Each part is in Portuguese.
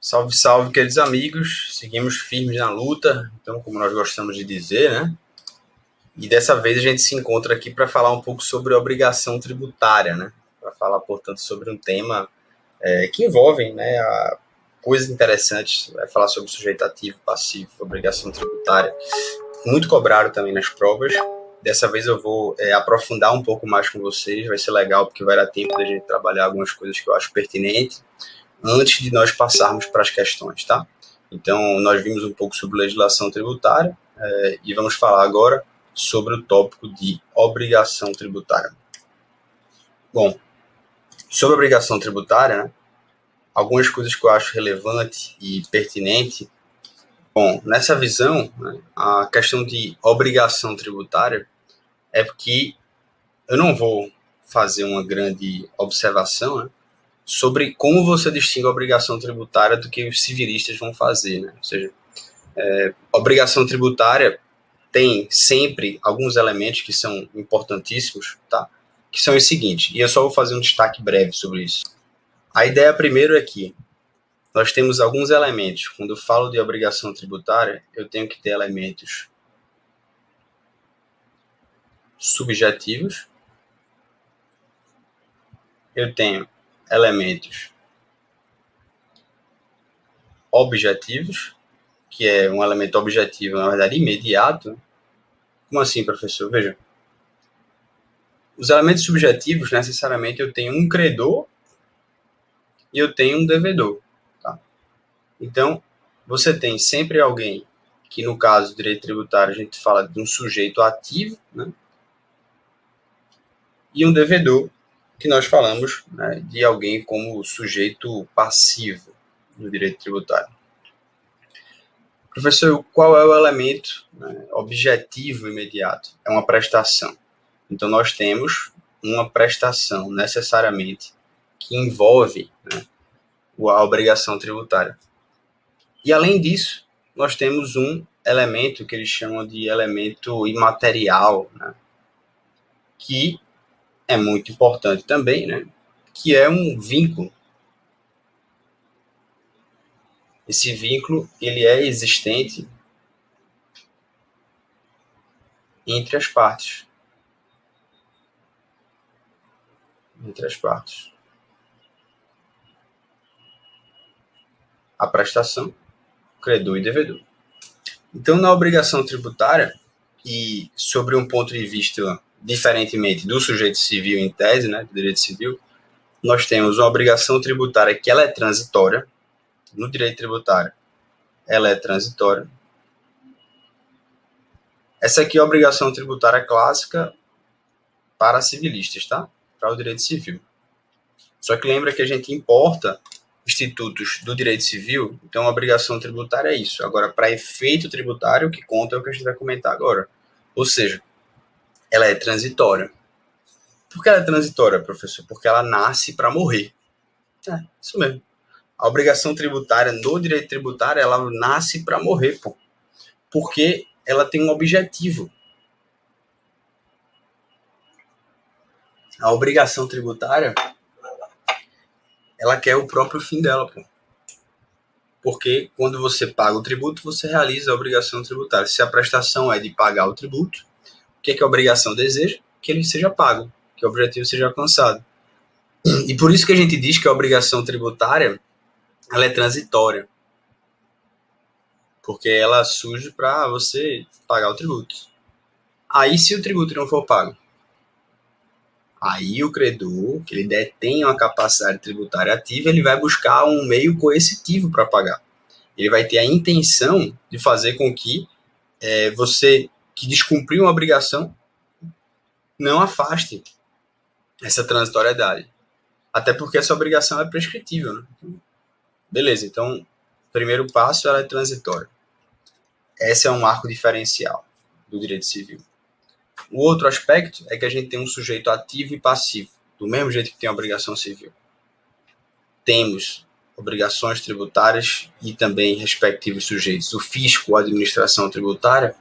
Salve, salve, queridos amigos. Seguimos firmes na luta, então, como nós gostamos de dizer, né? E dessa vez a gente se encontra aqui para falar um pouco sobre obrigação tributária, né? Para falar, portanto, sobre um tema que envolve, né, coisas interessantes. Vai falar sobre sujeito ativo, passivo, obrigação tributária. Muito cobrado também nas provas. Dessa vez eu vou aprofundar um pouco mais com vocês. Vai ser legal porque vai dar tempo da gente trabalhar algumas coisas que eu acho pertinentes antes de nós passarmos para as questões, tá? Então, nós vimos um pouco sobre legislação tributária e vamos falar agora sobre o tópico de obrigação tributária. Bom, sobre obrigação tributária, né, algumas coisas que eu acho relevante e pertinente. Bom, nessa visão, né, a questão de obrigação tributária é porque eu não vou fazer uma grande observação, né, sobre como você distingue a obrigação tributária do que os civilistas vão fazer, né? Ou seja, obrigação tributária tem sempre alguns elementos que são importantíssimos, tá? Que são os seguintes, e eu só vou fazer um destaque breve sobre isso. A ideia primeiro é que nós temos alguns elementos. Quando eu falo de obrigação tributária, eu tenho que ter elementos subjetivos, eu tenho elementos objetivos, que é um elemento objetivo, na verdade, imediato. Como assim, professor? Veja, os elementos subjetivos, necessariamente, eu tenho um credor e eu tenho um devedor. Tá? Então, você tem sempre alguém que, no caso do direito tributário, a gente fala de um sujeito ativo, né? E um devedor, que nós falamos, né, de alguém como sujeito passivo no direito tributário. Professor, qual é o elemento, né, objetivo imediato? É uma prestação. Então, nós temos uma prestação, necessariamente, que envolve, né, a obrigação tributária. E, além disso, nós temos um elemento que eles chamam de elemento imaterial, né, que é muito importante também, né, que é um vínculo. Esse vínculo, ele é existente entre as partes. Entre as partes. A prestação, credor e devedor. Então, na obrigação tributária, e sobre um ponto de vista diferentemente do sujeito civil em tese, né, do direito civil, nós temos uma obrigação tributária que ela é transitória. No direito tributário, ela é transitória. Essa aqui é a obrigação tributária clássica para civilistas, tá? Para o direito civil. Só que lembra que a gente importa institutos do direito civil, então a obrigação tributária é isso. Agora, para efeito tributário, o que conta é o que a gente vai comentar agora. Ou seja, ela é transitória. Por que ela é transitória, professor? Porque ela nasce para morrer. É, isso mesmo. A obrigação tributária no direito tributário, ela nasce para morrer, pô. Porque ela tem um objetivo. A obrigação tributária, ela quer o próprio fim dela, pô. Porque quando você paga o tributo, você realiza a obrigação tributária. Se a prestação é de pagar o tributo, o que é que a obrigação deseja? Que ele seja pago, que o objetivo seja alcançado. E por isso que a gente diz que a obrigação tributária, ela é transitória. Porque ela surge para você pagar o tributo. Aí, se o tributo não for pago, aí o credor, que ele detém uma capacidade tributária ativa, ele vai buscar um meio coercitivo para pagar. Ele vai ter a intenção de fazer com que você, que descumpriu uma obrigação, não afaste essa transitoriedade. Até porque essa obrigação é prescritível, né? Beleza, então, o primeiro passo, ela é transitória. Esse é um marco diferencial do direito civil. O outro aspecto é que a gente tem um sujeito ativo e passivo, do mesmo jeito que tem a obrigação civil. Temos obrigações tributárias e também respectivos sujeitos. O fisco, a administração tributária,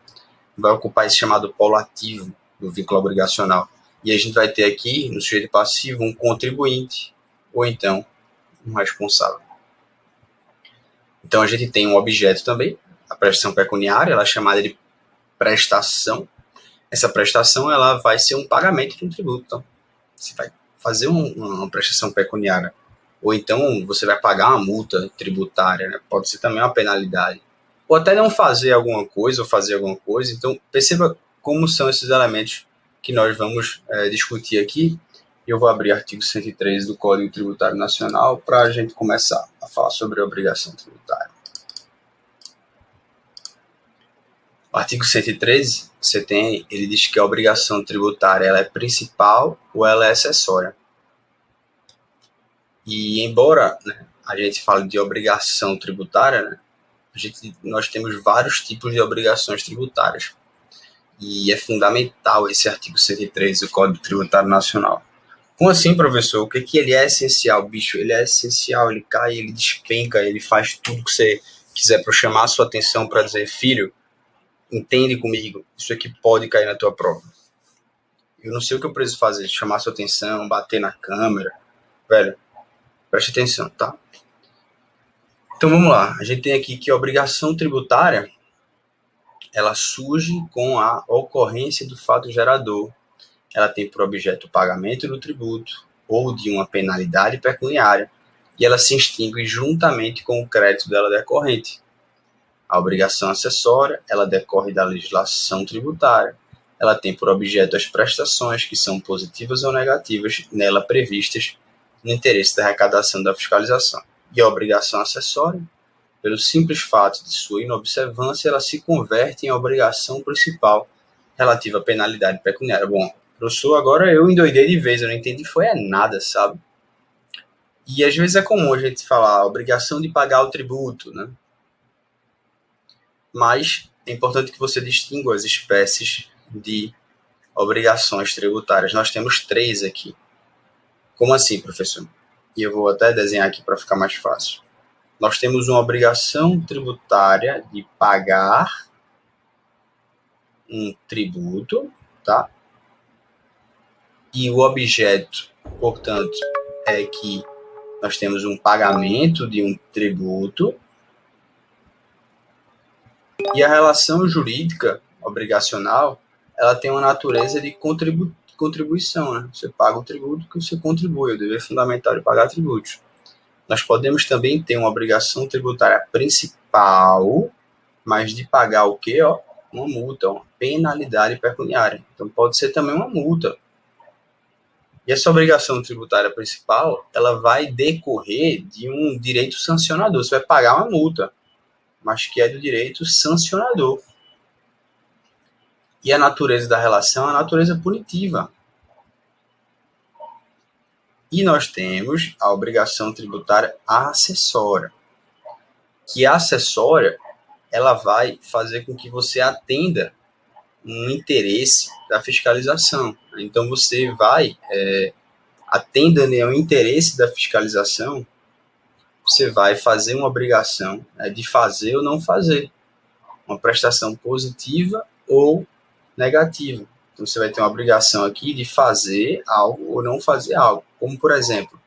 vai ocupar esse chamado polo ativo. do vínculo obrigacional. E a gente vai ter aqui, no sujeito passivo, um contribuinte ou então um responsável. Então, a gente tem um objeto também, a prestação pecuniária, ela é chamada de prestação. Essa prestação ela vai ser um pagamento de um tributo. Então, você vai fazer uma prestação pecuniária, ou então você vai pagar uma multa tributária, né? Pode ser também uma penalidade. Ou até não fazer alguma coisa, ou fazer alguma coisa. Então, perceba como são esses elementos que nós vamos discutir aqui. Eu vou abrir o artigo 113 do Código Tributário Nacional para a gente começar a falar sobre a obrigação tributária. O artigo 113, ele diz que a obrigação tributária ela é principal ou ela é acessória. E embora, né, a gente fale de obrigação tributária, né, nós temos vários tipos de obrigações tributárias. E é fundamental esse artigo 113 do Código Tributário Nacional. Como assim, professor? O que ele é essencial, bicho? Ele é essencial, ele cai, ele despenca, ele faz tudo que você quiser para chamar a sua atenção para dizer, filho, entende comigo, isso aqui pode cair na tua prova. Eu não sei o que eu preciso fazer, chamar a sua atenção, bater na câmera. Velho, preste atenção, tá? Então vamos lá, a gente tem aqui que a obrigação tributária, ela surge com a ocorrência do fato gerador. Ela tem por objeto o pagamento do tributo ou de uma penalidade pecuniária e ela se extingue juntamente com o crédito dela decorrente. A obrigação acessória, ela decorre da legislação tributária. Ela tem por objeto as prestações que são positivas ou negativas nela previstas no interesse da arrecadação da fiscalização. E a obrigação acessória, pelo simples fato de sua inobservância, ela se converte em obrigação principal relativa à penalidade pecuniária. Bom, professor, agora eu endoidei de vez, eu não entendi foi nada, sabe? E às vezes é comum a gente falar a obrigação de pagar o tributo, né? Mas é importante que você distinga as espécies de obrigações tributárias. Nós temos 3 aqui. Como assim, professor? E eu vou até desenhar aqui para ficar mais fácil. Nós temos uma obrigação tributária de pagar um tributo, tá? E o objeto, portanto, é que nós temos um pagamento de um tributo e a relação jurídica obrigacional, ela tem uma natureza de contribuição, né? Você paga o tributo que você contribui, o dever fundamental de pagar tributos. Nós podemos também ter uma obrigação tributária principal, mas de pagar o quê? Uma multa, uma penalidade pecuniária. Então pode ser também uma multa. E essa obrigação tributária principal, ela vai decorrer de um direito sancionador. Você vai pagar uma multa, mas que é do direito sancionador. E a natureza da relação é a natureza punitiva. E nós temos a obrigação tributária acessória. Que a acessória, ela vai fazer com que você atenda um interesse da fiscalização. Então, você vai, atendendo ao interesse da fiscalização, você vai fazer uma obrigação de fazer ou não fazer. Uma prestação positiva ou negativa. Então, você vai ter uma obrigação aqui de fazer algo ou não fazer algo. Como, por exemplo,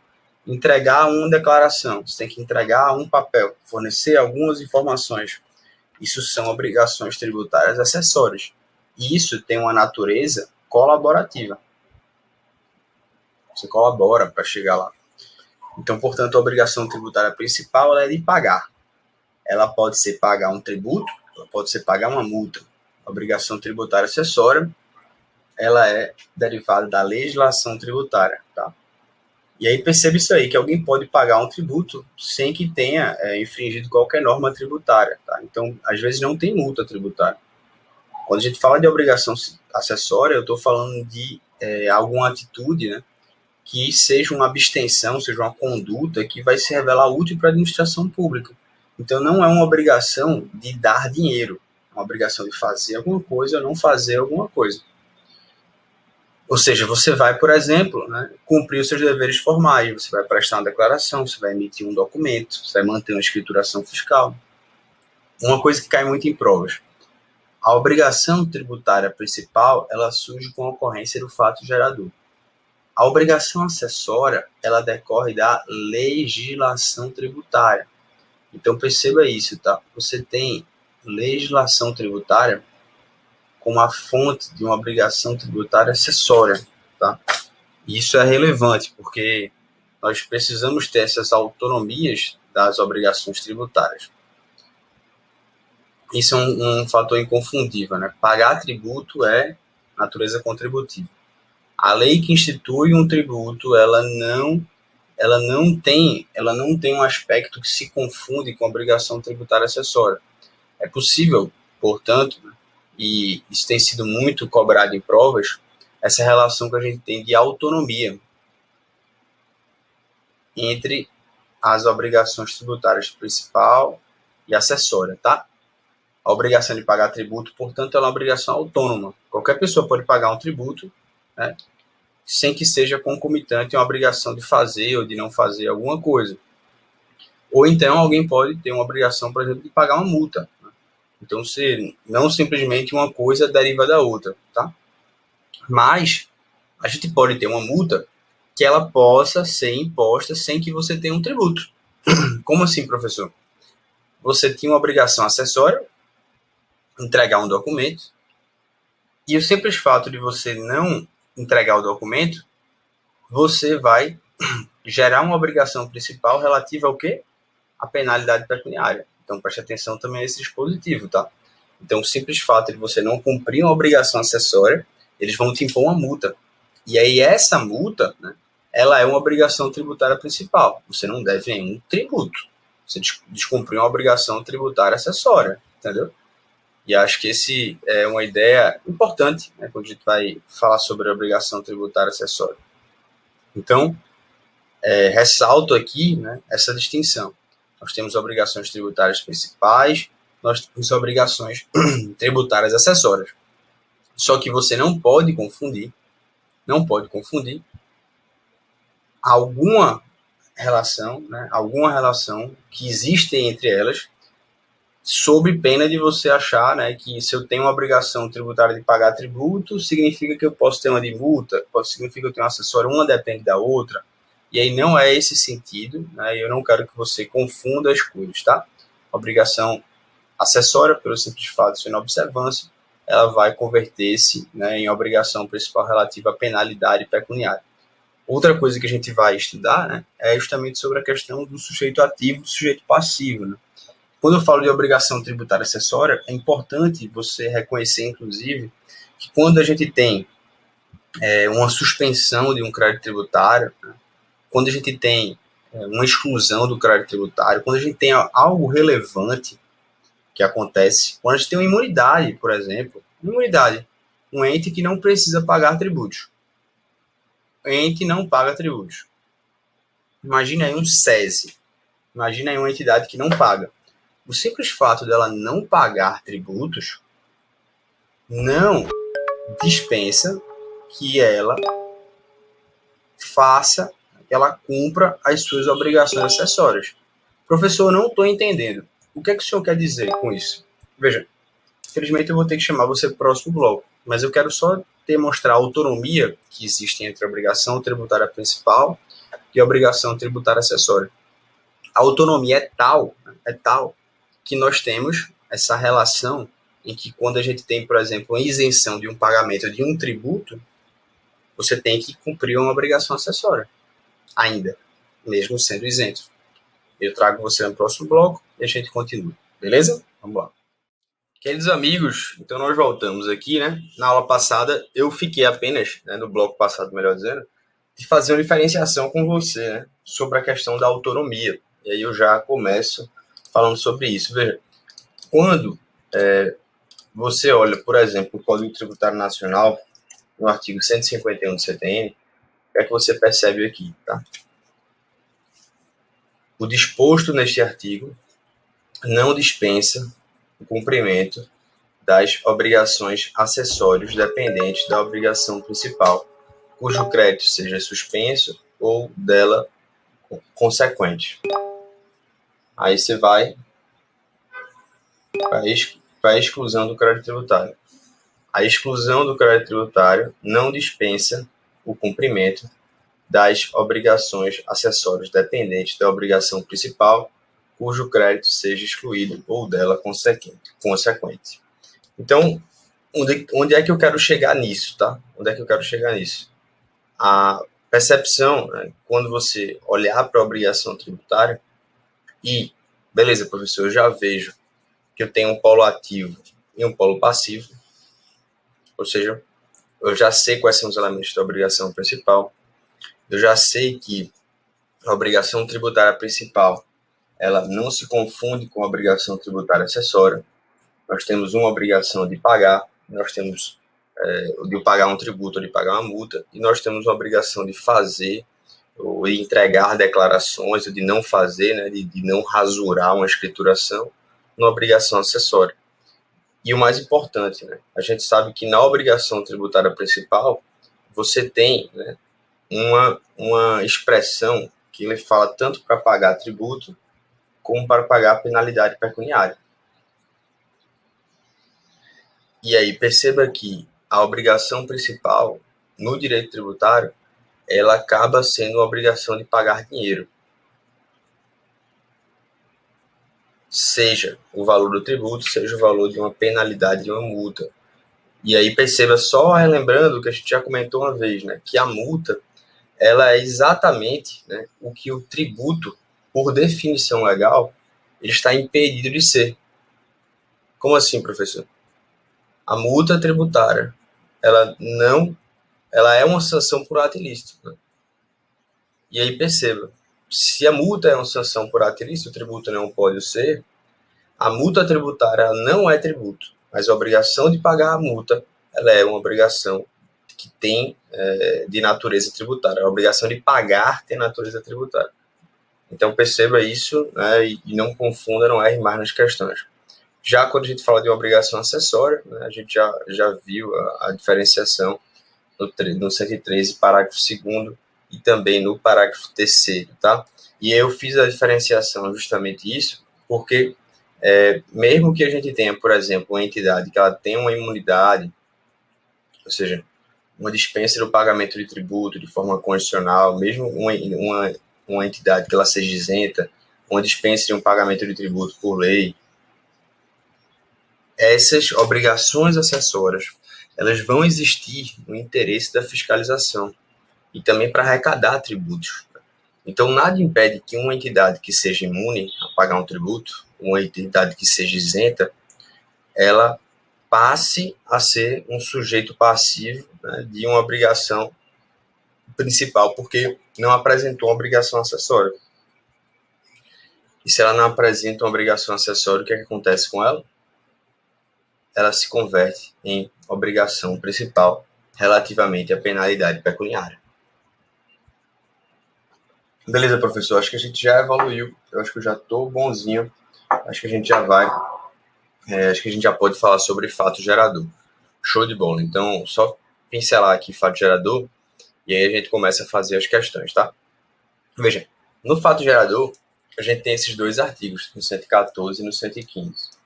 entregar uma declaração. Você tem que entregar um papel, fornecer algumas informações. Isso são obrigações tributárias acessórias. E isso tem uma natureza colaborativa. Você colabora para chegar lá. Então, portanto, a obrigação tributária principal ela é de pagar. Ela pode ser pagar um tributo, ela pode ser pagar uma multa. A obrigação tributária acessória, ela é derivada da legislação tributária, tá? E aí percebe isso aí, que alguém pode pagar um tributo sem que tenha infringido qualquer norma tributária, tá? Então, às vezes não tem multa tributária. Quando a gente fala de obrigação acessória, eu estou falando de alguma atitude, né, que seja uma abstenção, seja uma conduta que vai se revelar útil para a administração pública. Então, não é uma obrigação de dar dinheiro, é uma obrigação de fazer alguma coisa ou não fazer alguma coisa. Ou seja, você vai, por exemplo, né, cumprir os seus deveres formais, você vai prestar uma declaração, você vai emitir um documento, você vai manter uma escrituração fiscal. Uma coisa que cai muito em provas. a obrigação tributária principal, ela surge com a ocorrência do fato gerador. A obrigação acessória, ela decorre da legislação tributária. Então, perceba isso, tá? Você tem legislação tributária como a fonte de uma obrigação tributária acessória, tá? E isso é relevante, porque nós precisamos ter essas autonomias das obrigações tributárias. Isso é um fator inconfundível, né? Pagar tributo é natureza contributiva. A lei que institui um tributo, ela não tem um aspecto que se confunde com a obrigação tributária acessória. É possível, portanto, e isso tem sido muito cobrado em provas, essa relação que a gente tem de autonomia entre as obrigações tributárias principal e acessória, tá? A obrigação de pagar tributo, portanto, é uma obrigação autônoma. Qualquer pessoa pode pagar um tributo, né, sem que seja concomitante uma obrigação de fazer ou de não fazer alguma coisa. Ou então alguém pode ter uma obrigação, por exemplo, de pagar uma multa. Então, não simplesmente uma coisa deriva da outra, tá? Mas a gente pode ter uma multa que ela possa ser imposta sem que você tenha um tributo. Como assim, professor? Você tinha uma obrigação acessória, entregar um documento, e o simples fato de você não entregar o documento, você vai gerar uma obrigação principal relativa ao quê? A penalidade pecuniária. Então, preste atenção também a esse dispositivo, tá? Então, o simples fato de você não cumprir uma obrigação acessória, eles vão te impor uma multa. E aí, essa multa, né, ela é uma obrigação tributária principal. Você não deve nenhum tributo. Você descumpriu uma obrigação tributária acessória, entendeu? E acho que esse é uma ideia importante, né, quando a gente vai falar sobre a obrigação tributária acessória. Então, ressalto aqui, né, essa distinção. Nós temos obrigações tributárias principais, nós temos obrigações tributárias acessórias. Só que você não pode confundir alguma relação, né, que existe entre elas, sob pena de você achar, né, que se eu tenho uma obrigação tributária de pagar tributo, significa que eu posso ter uma de multa, significa que eu tenho um acessório, uma depende da outra. E aí não é esse sentido, né? Eu não quero que você confunda as coisas, tá? Obrigação acessória, pelo simples fato de ser inobservância, ela vai converter-se, né, em obrigação principal relativa à penalidade pecuniária. Outra coisa que a gente vai estudar, né, é justamente sobre a questão do sujeito ativo e do sujeito passivo, né? Quando eu falo de obrigação tributária acessória, é importante você reconhecer, inclusive, que quando a gente tem uma suspensão de um crédito tributário, né, quando a gente tem uma exclusão do crédito tributário, quando a gente tem algo relevante que acontece, quando a gente tem uma imunidade, por exemplo, um ente que não precisa pagar tributos. O ente não paga tributos. Imagina aí um SESI, imagina aí uma entidade que não paga. O simples fato dela não pagar tributos não dispensa que ela cumpra as suas obrigações acessórias. Professor, eu não estou entendendo. O que é que o senhor quer dizer com isso? Veja, infelizmente eu vou ter que chamar você para o próximo bloco, mas eu quero só demonstrar a autonomia que existe entre a obrigação tributária principal e a obrigação tributária acessória. A autonomia é tal que nós temos essa relação em que quando a gente tem, por exemplo, uma isenção de um pagamento de um tributo, você tem que cumprir uma obrigação acessória, ainda, mesmo sendo isento. Eu trago você no próximo bloco e a gente continua, beleza? Vamos lá. Queridos amigos, então nós voltamos aqui, né? Na aula passada, eu fiquei apenas, né, no bloco passado, melhor dizendo, de fazer uma diferenciação com você, né, sobre a questão da autonomia. E aí eu já começo falando sobre isso. Veja, quando você olha, por exemplo, o Código Tributário Nacional, no artigo 151 do CTN, o que é que você percebe aqui, tá? O disposto neste artigo não dispensa o cumprimento das obrigações acessórias dependentes da obrigação principal, cujo crédito seja suspenso ou dela consequente. Aí você vai para a exclusão do crédito tributário. A exclusão do crédito tributário não dispensa o cumprimento das obrigações acessórias dependentes da obrigação principal, cujo crédito seja excluído ou dela consequente. Então, onde é que eu quero chegar nisso, tá? Onde é que eu quero chegar nisso? A percepção, né, quando você olhar para a obrigação tributária e, beleza, professor, eu já vejo que eu tenho um polo ativo e um polo passivo, ou seja, eu já sei quais são os elementos da obrigação principal, eu já sei que a obrigação tributária principal, ela não se confunde com a obrigação tributária acessória. Nós temos uma obrigação de pagar, nós temos de pagar um tributo ou de pagar uma multa, e nós temos uma obrigação de fazer ou entregar declarações, ou de não fazer, né, de não rasurar uma escrituração, uma obrigação acessória. E o mais importante, né, a gente sabe que na obrigação tributária principal, você tem, né, uma expressão que ele fala tanto para pagar tributo como para pagar penalidade pecuniária. E aí perceba que a obrigação principal no direito tributário, ela acaba sendo a obrigação de pagar dinheiro. Seja o valor do tributo, seja o valor de uma penalidade de uma multa. E aí perceba, só relembrando o que a gente já comentou uma vez, né, que a multa, ela é exatamente, né, o que o tributo, por definição legal, ele está impedido de ser. Como assim, professor? A multa tributária, ela é uma sanção por ato ilícito, né? E aí perceba, se a multa é uma sanção por ato ilícito, o tributo não pode ser, a multa tributária não é tributo, mas a obrigação de pagar a multa, ela é uma obrigação que tem de natureza tributária. A obrigação de pagar tem natureza tributária. Então perceba isso, né, e não confunda, não erre mais nas questões. Já quando a gente fala de uma obrigação acessória, né, a gente já viu a diferenciação no 113, parágrafo 2º, e também no parágrafo 3º, tá? E eu fiz a diferenciação justamente isso, porque mesmo que a gente tenha, por exemplo, uma entidade que ela tem uma imunidade, ou seja, uma dispensa do pagamento de tributo de forma condicional, mesmo uma entidade que ela seja isenta, uma dispensa de um pagamento de tributo por lei, essas obrigações acessórias, elas vão existir no interesse da fiscalização e também para arrecadar tributos. Então, nada impede que uma entidade que seja imune a pagar um tributo, uma entidade que seja isenta, ela passe a ser um sujeito passivo, né, de uma obrigação principal, porque não apresentou uma obrigação acessória. E se ela não apresenta uma obrigação acessória, o que acontece com ela? Ela se converte em obrigação principal relativamente à penalidade pecuniária. Beleza, professor, acho que a gente já evoluiu, eu acho que eu já estou bonzinho, acho que a gente já vai, acho que a gente já pode falar sobre fato gerador. Show de bola, então só pincelar aqui fato gerador, e aí a gente começa a fazer as questões, tá? Veja, no fato gerador, a gente tem esses dois artigos, no 114 e no 115.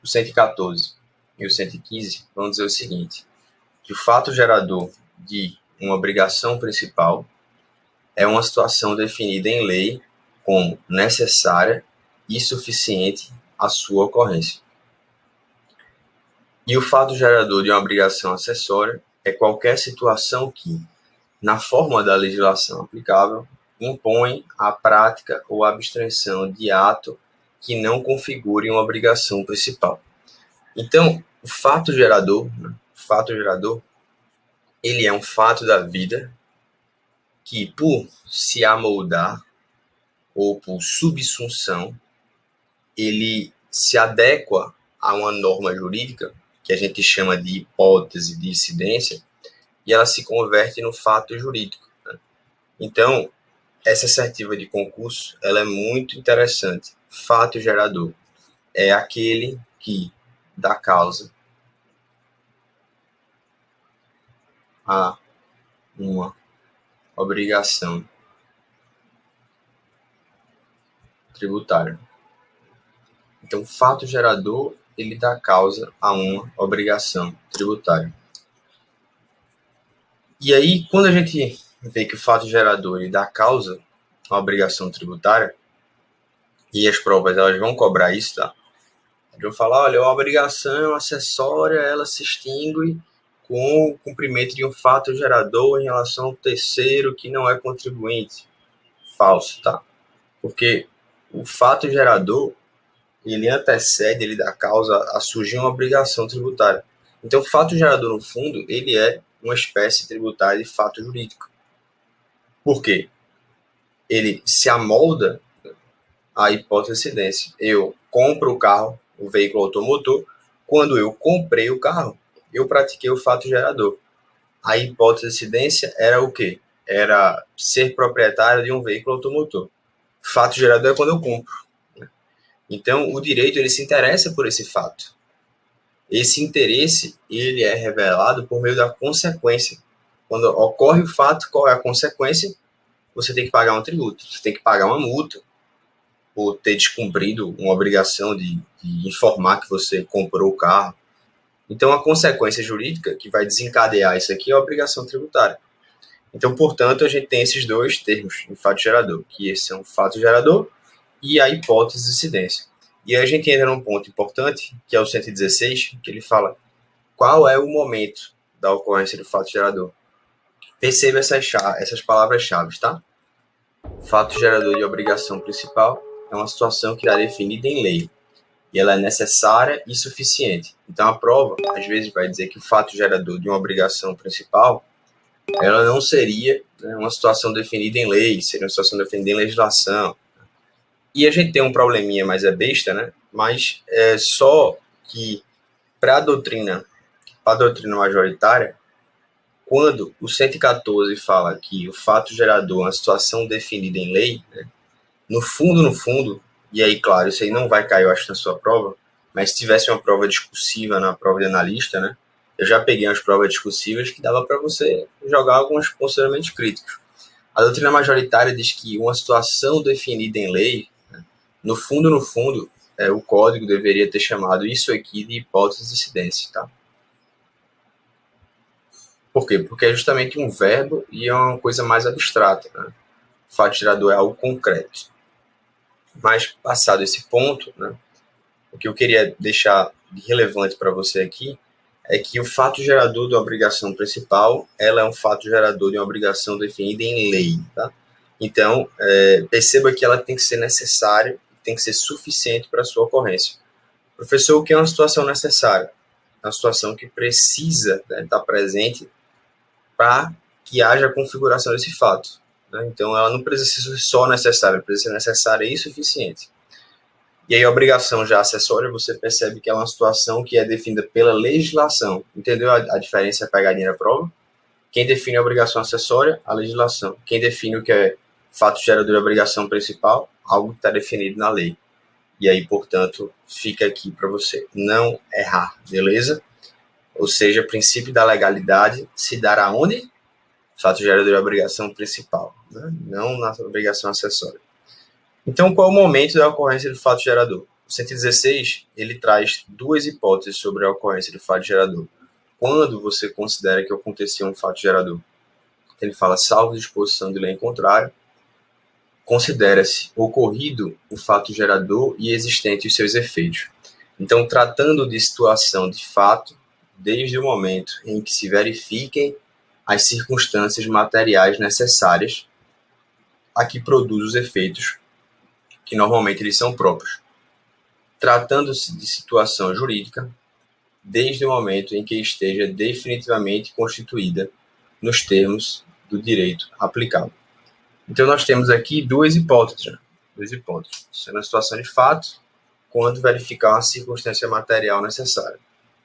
O 114 e o 115 vão dizer o seguinte, que o fato gerador de uma obrigação principal é uma situação definida em lei como necessária e suficiente à sua ocorrência. E o fato gerador de uma obrigação acessória é qualquer situação que, na forma da legislação aplicável, impõe a prática ou abstenção de ato que não configure uma obrigação principal. Então, o fato gerador, ele é um fato da vida que, por se amoldar ou por subsunção, ele se adequa a uma norma jurídica, que a gente chama de hipótese de incidência, e ela se converte no fato jurídico, né? Então, essa assertiva de concurso, ela é muito interessante. Fato gerador é aquele que dá causa a uma obrigação tributária. Então, fato gerador ele dá causa a uma obrigação tributária. E aí, quando a gente vê que o fato gerador ele dá causa a uma obrigação tributária, e as provas elas vão cobrar isso, tá? Eles vão falar, olha, a obrigação acessória ela se extingue com o cumprimento de um fato gerador em relação ao terceiro que não é contribuinte. Falso, tá? Porque o fato gerador, ele antecede, ele dá causa a surgir uma obrigação tributária. Então, o fato gerador, no fundo, ele é uma espécie tributária de fato jurídico. Por quê? Ele se amolda à hipótese de incidência. Eu compro o carro, o veículo automotor, quando eu comprei o carro, eu pratiquei o fato gerador. A hipótese de incidência era o quê? Era ser proprietário de um veículo automotor. Fato gerador é quando eu compro. Então, o direito ele se interessa por esse fato. Esse interesse ele é revelado por meio da consequência. Quando ocorre o fato, qual é a consequência? Você tem que pagar um tributo, você tem que pagar uma multa por ter descumprido uma obrigação de informar que você comprou o carro. Então, a consequência jurídica que vai desencadear isso aqui é a obrigação tributária. Então, portanto, a gente tem esses dois termos em fato gerador, que esse é um fato gerador e a hipótese de incidência. E aí a gente entra num ponto importante, que é o 116, que ele fala qual é o momento da ocorrência do fato gerador. Perceba essas palavras-chave, tá? Fato gerador de obrigação principal é uma situação que está definida em lei e ela é necessária e suficiente. Então, a prova, às vezes, vai dizer que o fato gerador de uma obrigação principal ela não seria uma situação definida em lei, seria uma situação definida em legislação. E a gente tem um probleminha, mas é besta, né? Mas é só que para a doutrina majoritária, quando o 114 fala que o fato gerador é uma situação definida em lei, né? No fundo, e aí, claro, isso aí não vai cair, eu acho, na sua prova, mas se tivesse uma prova discursiva na prova de analista, né? Eu já peguei umas provas discursivas que dava para você jogar alguns posicionamentos críticos. A doutrina majoritária diz que uma situação definida em lei, né, no fundo, o código deveria ter chamado isso aqui de hipótese de incidência, tá? Por quê? Porque é justamente um verbo e é uma coisa mais abstrata, né? O fato gerador é algo concreto. Mas, passado esse ponto, né, o que eu queria deixar de relevante para você aqui é que o fato gerador da obrigação principal, ela é um fato gerador de uma obrigação definida em lei, tá? Então, perceba que ela tem que ser necessária, tem que ser suficiente para a sua ocorrência. Professor, o que é uma situação necessária? É uma situação que precisa, né, estar presente para que haja a configuração desse fato, né? Então, ela não precisa ser só necessária, ela precisa ser necessária e suficiente. E aí a obrigação já acessória, você percebe que é uma situação que é definida pela legislação. Entendeu a diferença, a pegadinha da prova? Quem define a obrigação acessória? A legislação. Quem define o que é fato gerador de obrigação principal? Algo que está definido na lei. E aí, portanto, fica aqui para você não errar, beleza? Ou seja, o princípio da legalidade se dará aonde? Fato gerador de obrigação principal, né? Não na obrigação acessória. Então, qual é o momento da ocorrência do fato gerador? O 116, ele traz duas hipóteses sobre a ocorrência do fato gerador. Quando você considera que aconteceu um fato gerador? Ele fala, salvo disposição de lei em contrário, considera-se ocorrido o fato gerador e existente os seus efeitos. Então, tratando de situação de fato, desde o momento em que se verifiquem as circunstâncias materiais necessárias a que produz os efeitos que normalmente eles são próprios. Tratando-se de situação jurídica, desde o momento em que esteja definitivamente constituída nos termos do direito aplicável. Então, nós temos aqui duas hipóteses. Né? Duas hipóteses. Sendo uma situação de fato, quando verificar uma circunstância material necessária.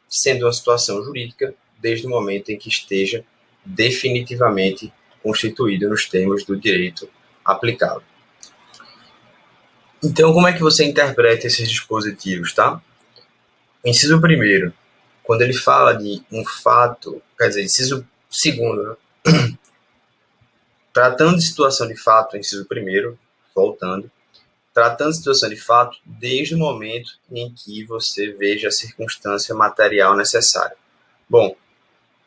Sendo uma situação jurídica, desde o momento em que esteja definitivamente constituída nos termos do direito aplicável. Então, como é que você interpreta esses dispositivos, tá? Inciso primeiro, quando ele fala de um fato, quer dizer, inciso segundo, né? Tratando de situação de fato, inciso primeiro, voltando, tratando de situação de fato desde o momento em que você veja a circunstância material necessária. Bom,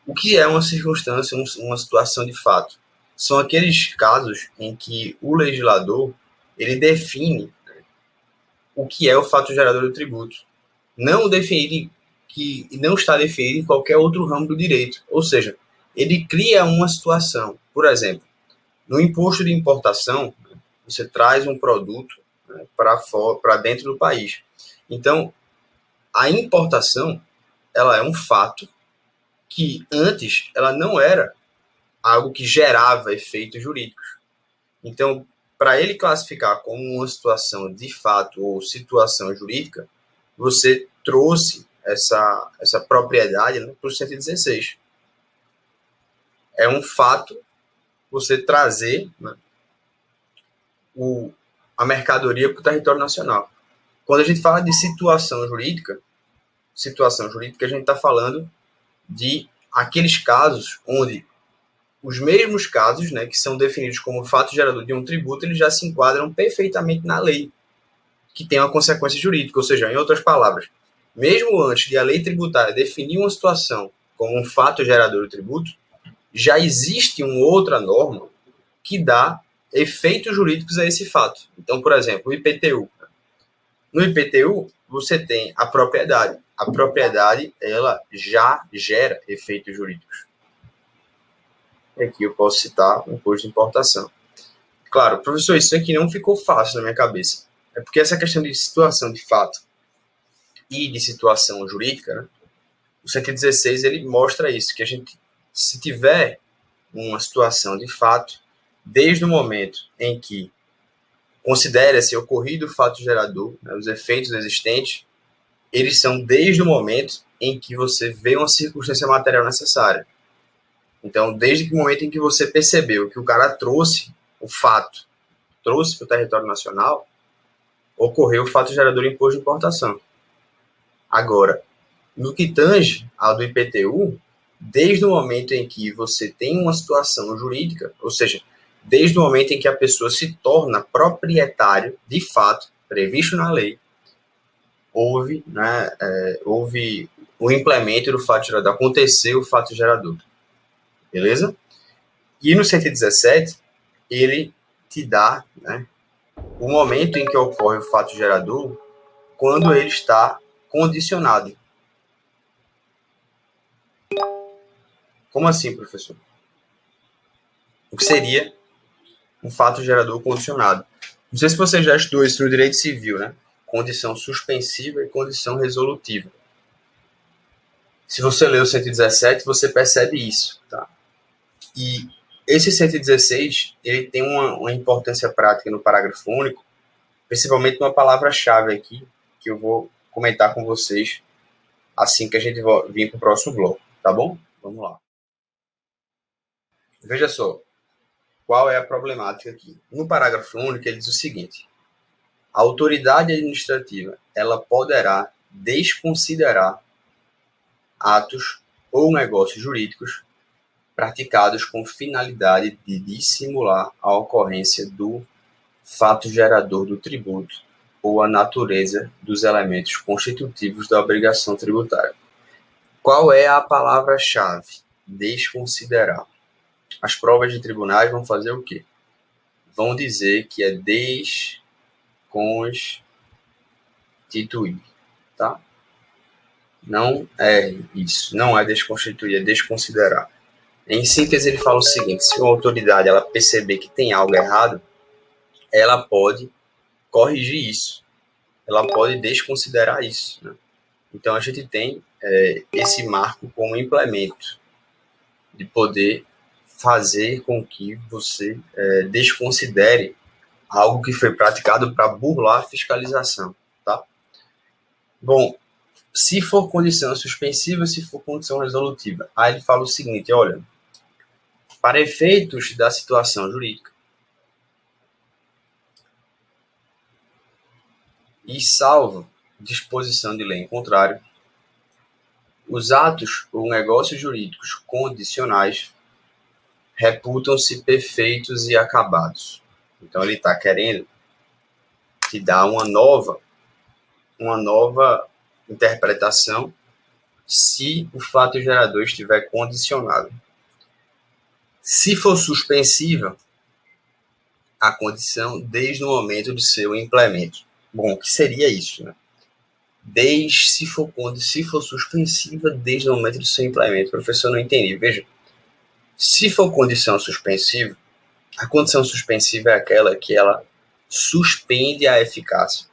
o que é uma circunstância, uma situação de fato? São aqueles casos em que o legislador ele define o que é o fato gerador do tributo. Não define que não está definido em qualquer outro ramo do direito. Ou seja, ele cria uma situação. Por exemplo, no imposto de importação, você traz um produto, né, para dentro do país. Então, a importação ela é um fato que antes ela não era algo que gerava efeitos jurídicos. Então, para ele classificar como uma situação de fato ou situação jurídica, você trouxe essa propriedade, né, para o 116. É um fato você trazer, né, a mercadoria para o território nacional. Quando a gente fala de situação jurídica, a gente está falando de aqueles casos onde os mesmos casos, né, que são definidos como fato gerador de um tributo, eles já se enquadram perfeitamente na lei, que tem uma consequência jurídica. Ou seja, em outras palavras, mesmo antes de a lei tributária definir uma situação como um fato gerador do tributo, já existe uma outra norma que dá efeitos jurídicos a esse fato. Então, por exemplo, o IPTU. No IPTU, você tem a propriedade. A propriedade, ela já gera efeitos jurídicos. Aqui eu posso citar um imposto de importação. Claro, professor, isso aqui não ficou fácil na minha cabeça. É porque essa questão de situação de fato e de situação jurídica, né, o 116 ele mostra isso, que a gente, se tiver uma situação de fato, desde o momento em que considera-se ocorrido o fato gerador, né, os efeitos existentes, eles são desde o momento em que você vê uma circunstância material necessária. Então, desde o momento em que você percebeu que o cara trouxe o fato, trouxe para o território nacional, ocorreu o fato gerador de imposto de importação. Agora, no que tange ao do IPTU, desde o momento em que você tem uma situação jurídica, ou seja, desde o momento em que a pessoa se torna proprietário, de fato, previsto na lei, houve o implemento do fato gerador, aconteceu o fato gerador. Beleza? E no 117, ele te dá, né, o momento em que ocorre o fato gerador quando ele está condicionado. Como assim, professor? O que seria um fato gerador condicionado? Não sei se você já estudou isso no direito civil, né? Condição suspensiva e condição resolutiva. Se você lê o 117, você percebe isso, tá? E esse 116, ele tem uma importância prática no parágrafo único, principalmente uma palavra-chave aqui, que eu vou comentar com vocês assim que a gente vir para o próximo bloco, tá bom? Vamos lá. Veja só, qual é a problemática aqui? No parágrafo único, ele diz o seguinte: a autoridade administrativa, ela poderá desconsiderar atos ou negócios jurídicos praticados com finalidade de dissimular a ocorrência do fato gerador do tributo ou a natureza dos elementos constitutivos da obrigação tributária. Qual é a palavra-chave? Desconsiderar. As provas de tribunais vão fazer o quê? Vão dizer que é desconstituir, tá? Não é isso, não é desconstituir, é desconsiderar. Em síntese, ele fala o seguinte: se uma autoridade ela perceber que tem algo errado, ela pode corrigir isso, ela pode desconsiderar isso, né? Então, a gente tem esse marco como implemento de poder fazer com que você desconsidere algo que foi praticado para burlar a fiscalização, tá? Bom, se for condição suspensiva, se for condição resolutiva, aí ele fala o seguinte: olha, para efeitos da situação jurídica e salvo disposição de lei em contrário, os atos ou negócios jurídicos condicionais reputam-se perfeitos e acabados. Então, ele está querendo te dá uma nova interpretação se o fato gerador estiver condicionado. Se for suspensiva, a condição desde o momento do seu implemento. Bom, o que seria isso, né? Se for suspensiva, desde o momento do seu implemento. Professor, não entendi. Veja, se for condição suspensiva, a condição suspensiva é aquela que ela suspende a eficácia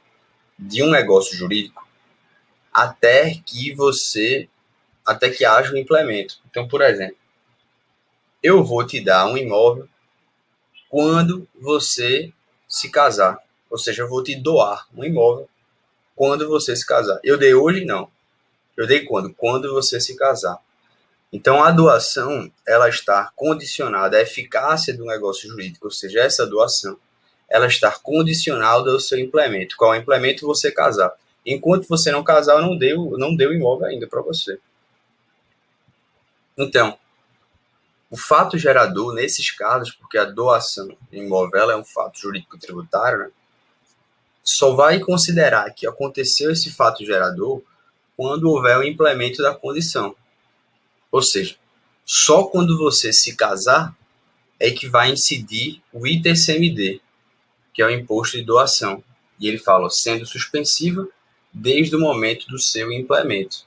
de um negócio jurídico até que haja um implemento. Então, por exemplo, eu vou te dar um imóvel quando você se casar. Ou seja, eu vou te doar um imóvel quando você se casar. Eu dei hoje? Não. Eu dei quando? Quando você se casar. Então, a doação, ela está condicionada à eficácia do negócio jurídico, ou seja, essa doação, ela está condicionada ao seu implemento. Qual é o implemento? Você casar. Enquanto você não casar, eu não deu imóvel ainda para você. Então, o fato gerador, nesses casos, porque a doação de imóvel é um fato jurídico tributário, né, só vai considerar que aconteceu esse fato gerador quando houver o implemento da condição. Ou seja, só quando você se casar é que vai incidir o ITCMD, que é o imposto de doação. E ele fala, sendo suspensiva desde o momento do seu implemento.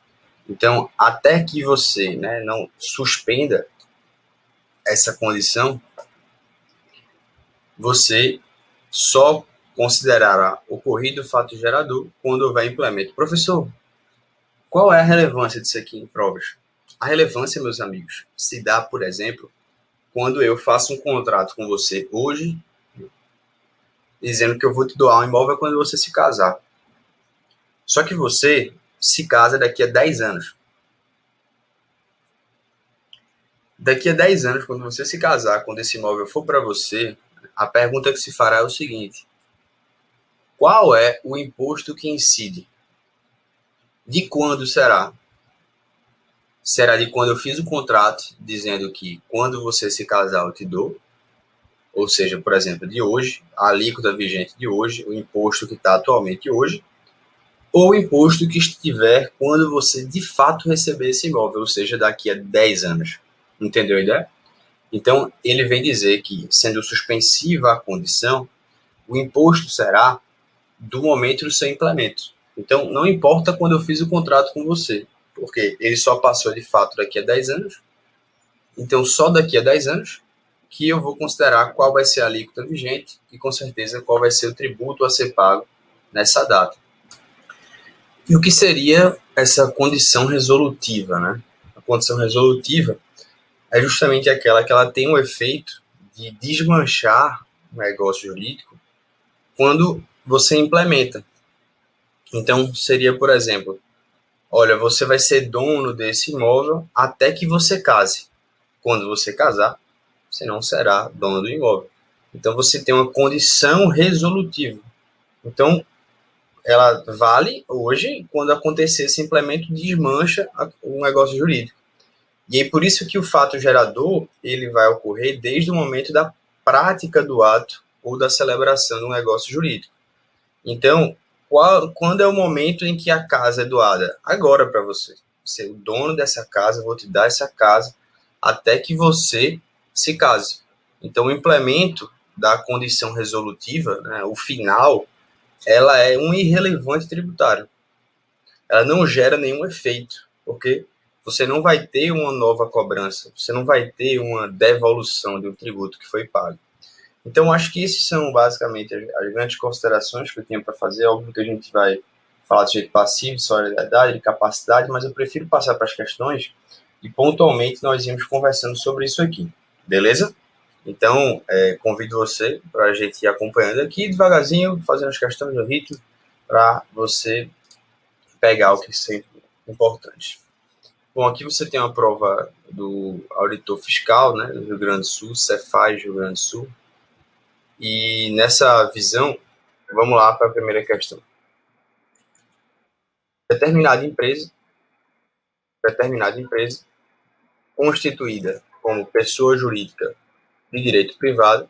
Então, até que você, né, não suspenda essa condição, você só considerará ocorrido o fato gerador quando houver implemento. Professor, qual é a relevância disso aqui em provas? A relevância, meus amigos, se dá, por exemplo, quando eu faço um contrato com você hoje, dizendo que eu vou te doar um imóvel quando você se casar. Só que você se casa daqui a 10 anos. Daqui a 10 anos, quando você se casar, quando esse imóvel for para você, a pergunta que se fará é o seguinte: qual é o imposto que incide? De quando será? Será de quando eu fiz o contrato, dizendo que quando você se casar eu te dou? Ou seja, por exemplo, de hoje, a alíquota vigente de hoje, o imposto que está atualmente hoje, ou o imposto que estiver quando você de fato receber esse imóvel, ou seja, daqui a 10 anos. Entendeu a ideia? Então, ele vem dizer que, sendo suspensiva a condição, o imposto será do momento do seu implemento. Então, não importa quando eu fiz o contrato com você, porque ele só passou de fato daqui a 10 anos. Então, só daqui a 10 anos que eu vou considerar qual vai ser a alíquota vigente e, com certeza, qual vai ser o tributo a ser pago nessa data. E o que seria essa condição resolutiva, né? A condição resolutiva é justamente aquela que ela tem o efeito de desmanchar o negócio jurídico quando você implementa. Então, seria, por exemplo, olha, você vai ser dono desse imóvel até que você case. Quando você casar, você não será dono do imóvel. Então, você tem uma condição resolutiva. Então, ela vale hoje, quando acontecer esse implemento, desmancha o negócio jurídico. E é por isso que o fato gerador ele vai ocorrer desde o momento da prática do ato ou da celebração do negócio jurídico. Então, quando é o momento em que a casa é doada? Agora para você. Você é o dono dessa casa, eu vou te dar essa casa até que você se case. Então, o implemento da condição resolutiva, né, o final, ela é um irrelevante tributário. Ela não gera nenhum efeito, porque você não vai ter uma nova cobrança, você não vai ter uma devolução de um tributo que foi pago. Então, acho que esses são basicamente as grandes considerações que eu tinha para fazer. Óbvio que a gente vai falar de jeito passivo, de solidariedade, de capacidade, mas eu prefiro passar para as questões e pontualmente nós irmos conversando sobre isso aqui, beleza? Então, convido você para a gente ir acompanhando aqui devagarzinho, fazendo as questões no ritmo, para você pegar o que é importante. Bom, aqui você tem uma prova do auditor fiscal, né, do Rio Grande do Sul, Cefaz Rio Grande do Sul. E nessa visão, vamos lá para a primeira questão. Determinada empresa constituída como pessoa jurídica de direito privado,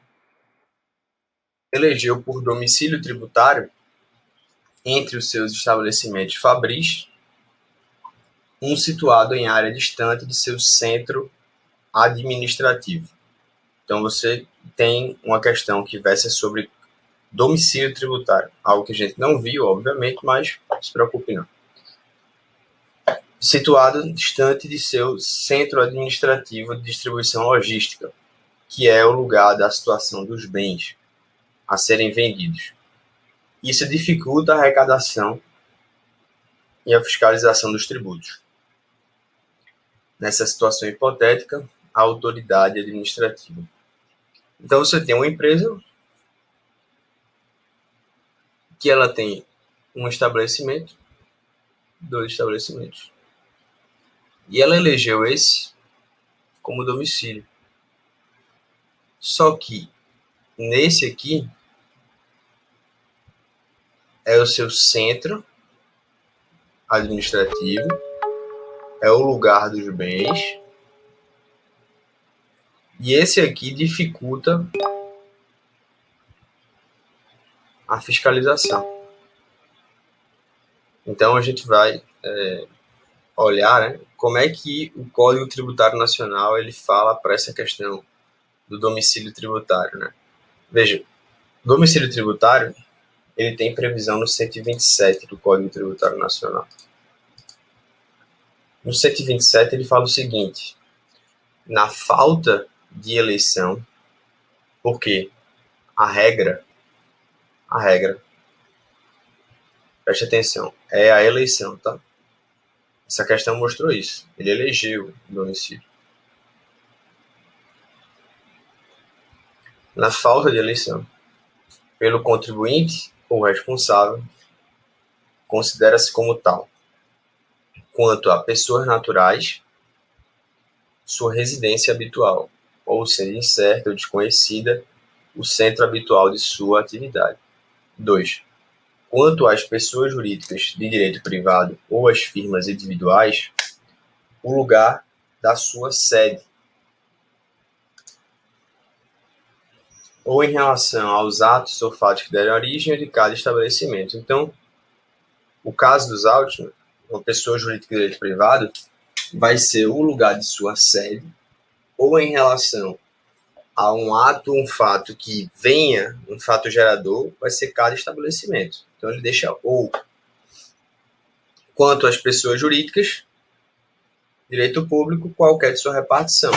elegeu por domicílio tributário entre os seus estabelecimentos fabris, um situado em área distante de seu centro administrativo. Então, você tem uma questão que versa sobre domicílio tributário, algo que a gente não viu, obviamente, mas não se preocupe não. Situado distante de seu centro administrativo de distribuição logística, que é o lugar da situação dos bens a serem vendidos. Isso dificulta a arrecadação e a fiscalização dos tributos. Nessa situação hipotética, a autoridade administrativa. Então, você tem uma empresa que ela tem um estabelecimento, 2 estabelecimentos, e ela elegeu esse como domicílio. Só que nesse aqui é o seu centro administrativo, é o lugar dos bens, e esse aqui dificulta a fiscalização. Então a gente vai olhar, né, como é que o Código Tributário Nacional ele fala para essa questão do domicílio tributário, né? Veja, o domicílio tributário ele tem previsão no 127 do Código Tributário Nacional. No 127 ele fala o seguinte: na falta de eleição, porque a regra, preste atenção, é a eleição, tá? Essa questão mostrou isso. Ele elegeu o domicílio. Na falta de eleição, pelo contribuinte ou responsável, considera-se como tal. Quanto a pessoas naturais, sua residência habitual, ou sendo incerta ou desconhecida, o centro habitual de sua atividade. 2. Quanto às pessoas jurídicas de direito privado ou às firmas individuais, o lugar da sua sede. Ou em relação aos atos ou fatos que deram origem de cada estabelecimento. Então, o caso dos autos, uma pessoa jurídica de direito privado vai ser o lugar de sua sede, ou em relação a um ato, um fato que venha, um fato gerador, vai ser cada estabelecimento. Então ele deixa ou. Quanto às pessoas jurídicas, direito público, qualquer de sua repartição.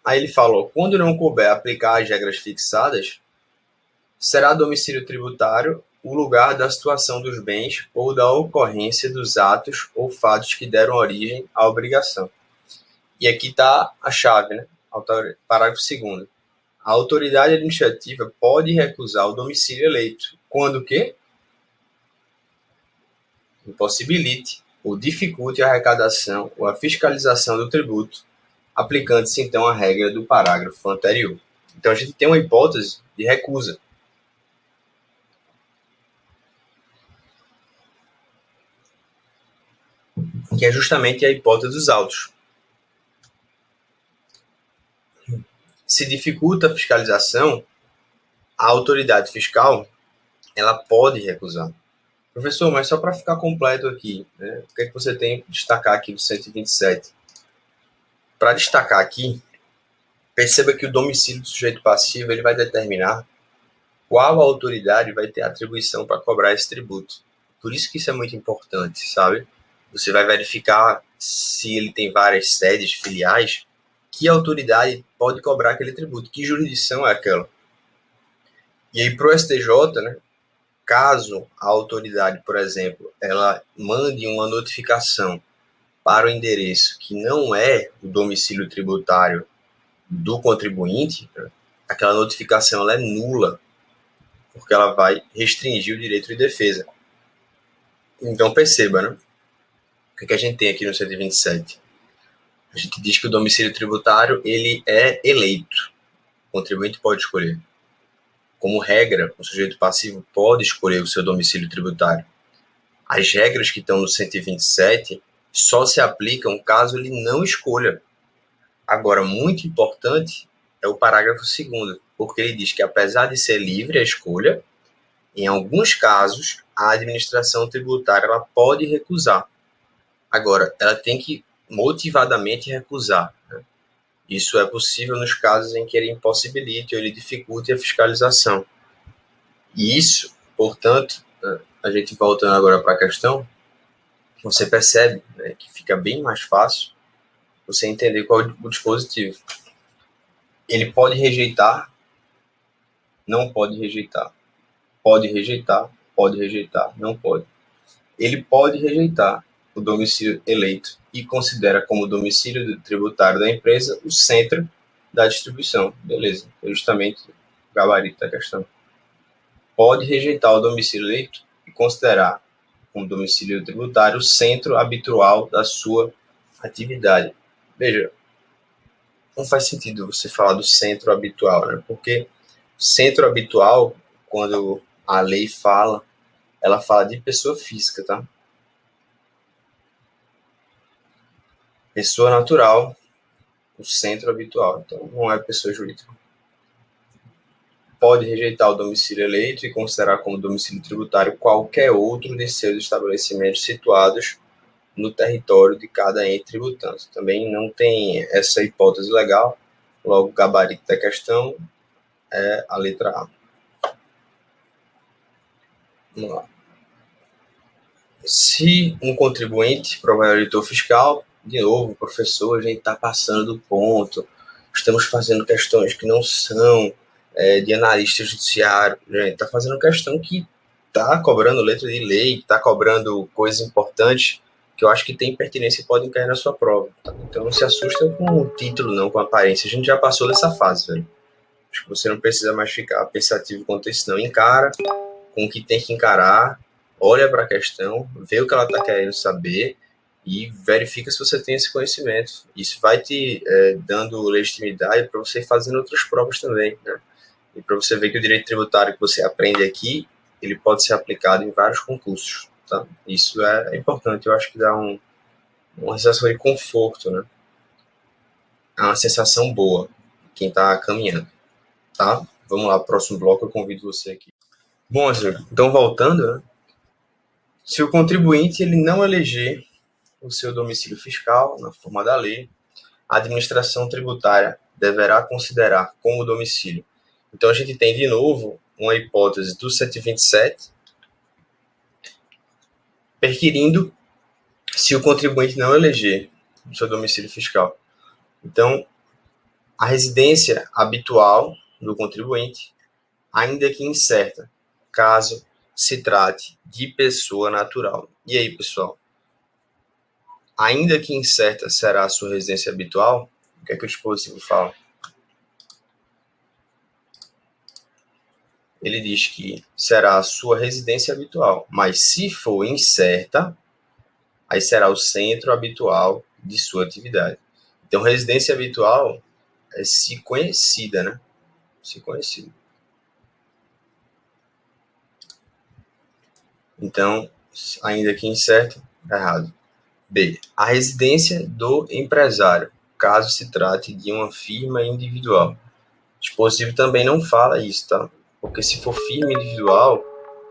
Aí ele falou, quando não couber aplicar as regras fixadas, será domicílio tributário o lugar da situação dos bens ou da ocorrência dos atos ou fatos que deram origem à obrigação. E aqui está a chave, né? Parágrafo 2º. A autoridade administrativa pode recusar o domicílio eleito, quando o quê? Impossibilite ou dificulte a arrecadação ou a fiscalização do tributo, aplicando-se então a regra do parágrafo anterior. Então a gente tem uma hipótese de recusa. Que é justamente a hipótese dos autos. Se dificulta a fiscalização, a autoridade fiscal ela pode recusar. Professor, mas só para ficar completo aqui, né, o que é que você tem que destacar aqui do 127? Para destacar aqui, perceba que o domicílio do sujeito passivo ele vai determinar qual autoridade vai ter atribuição para cobrar esse tributo. Por isso que isso é muito importante, sabe? Você vai verificar se ele tem várias sedes, filiais, que autoridade pode cobrar aquele tributo, que jurisdição é aquela. E aí, para o STJ, né, caso a autoridade, por exemplo, ela mande uma notificação para o endereço que não é o domicílio tributário do contribuinte, né, aquela notificação ela é nula, porque ela vai restringir o direito de defesa. Então, perceba, né? O que a gente tem aqui no 127? A gente diz que o domicílio tributário ele é eleito. O contribuinte pode escolher. Como regra, o sujeito passivo pode escolher o seu domicílio tributário. As regras que estão no 127 só se aplicam caso ele não escolha. Agora, muito importante é o parágrafo 2º, porque ele diz que apesar de ser livre a escolha, Em alguns casos, a administração tributária ela pode recusar. Agora, ela tem que motivadamente recusar, né? Isso é possível nos casos em que ele impossibilite ou ele dificulte a fiscalização. E isso, portanto, a gente voltando agora para a questão, você percebe, né, que fica bem mais fácil você entender qual é o dispositivo. Ele pode rejeitar, não pode rejeitar. Pode rejeitar, não pode. Ele pode rejeitar o domicílio eleito e considera como domicílio tributário da empresa o centro da distribuição. Beleza, é justamente o gabarito da questão. Pode rejeitar o domicílio eleito e considerar como domicílio tributário o centro habitual da sua atividade. Veja, não faz sentido você falar do centro habitual, né? Porque centro habitual, quando a lei fala, ela fala de pessoa física, tá? Pessoa natural, o centro habitual. Então, não é pessoa jurídica. Pode rejeitar o domicílio eleito e considerar como domicílio tributário qualquer outro de seus estabelecimentos situados no território de cada ente tributante. Também não tem essa hipótese legal, logo o gabarito da questão é a letra A. Vamos lá. Se um contribuinte provar auditor fiscal, de novo, professor, a gente está passando do ponto, estamos fazendo questões que não são de analista judiciário, a gente está fazendo questão que está cobrando letra de lei, está cobrando coisas importantes que eu acho que tem pertinência e podem cair na sua prova. Tá? Então não se assusta com o título, não, com a aparência. A gente já passou dessa fase, velho. Acho que você não precisa mais ficar pensativo quanto a isso, não. Encara com o que tem que encarar, olha para a questão, vê o que ela está querendo saber e verifica se você tem esse conhecimento. Isso vai te dando legitimidade para você ir fazendo outras provas também, né? E para você ver que o direito tributário que você aprende aqui, ele pode ser aplicado em vários concursos, tá? Isso é importante, eu acho que dá uma sensação de conforto, né? É uma sensação boa quem está caminhando, tá? Vamos lá, próximo bloco, eu convido você aqui. Bom, então voltando, né? Se o contribuinte ele não eleger o seu domicílio fiscal na forma da lei, a administração tributária deverá considerar como domicílio. Então a gente tem de novo uma hipótese do 127 perquirindo se o contribuinte não eleger o seu domicílio fiscal. Então, a residência habitual do contribuinte, ainda que incerta, caso se trate de pessoa natural. E aí, pessoal? Ainda que incerta será a sua residência habitual, o que é que o dispositivo fala? Ele diz que será a sua residência habitual, mas se for incerta, aí será o centro habitual de sua atividade. Então, residência habitual é se conhecida, né? Se conhecida. Então, ainda que incerta, errado. B. A residência do empresário, caso se trate de uma firma individual. O dispositivo também não fala isso, tá? Porque se for firma individual,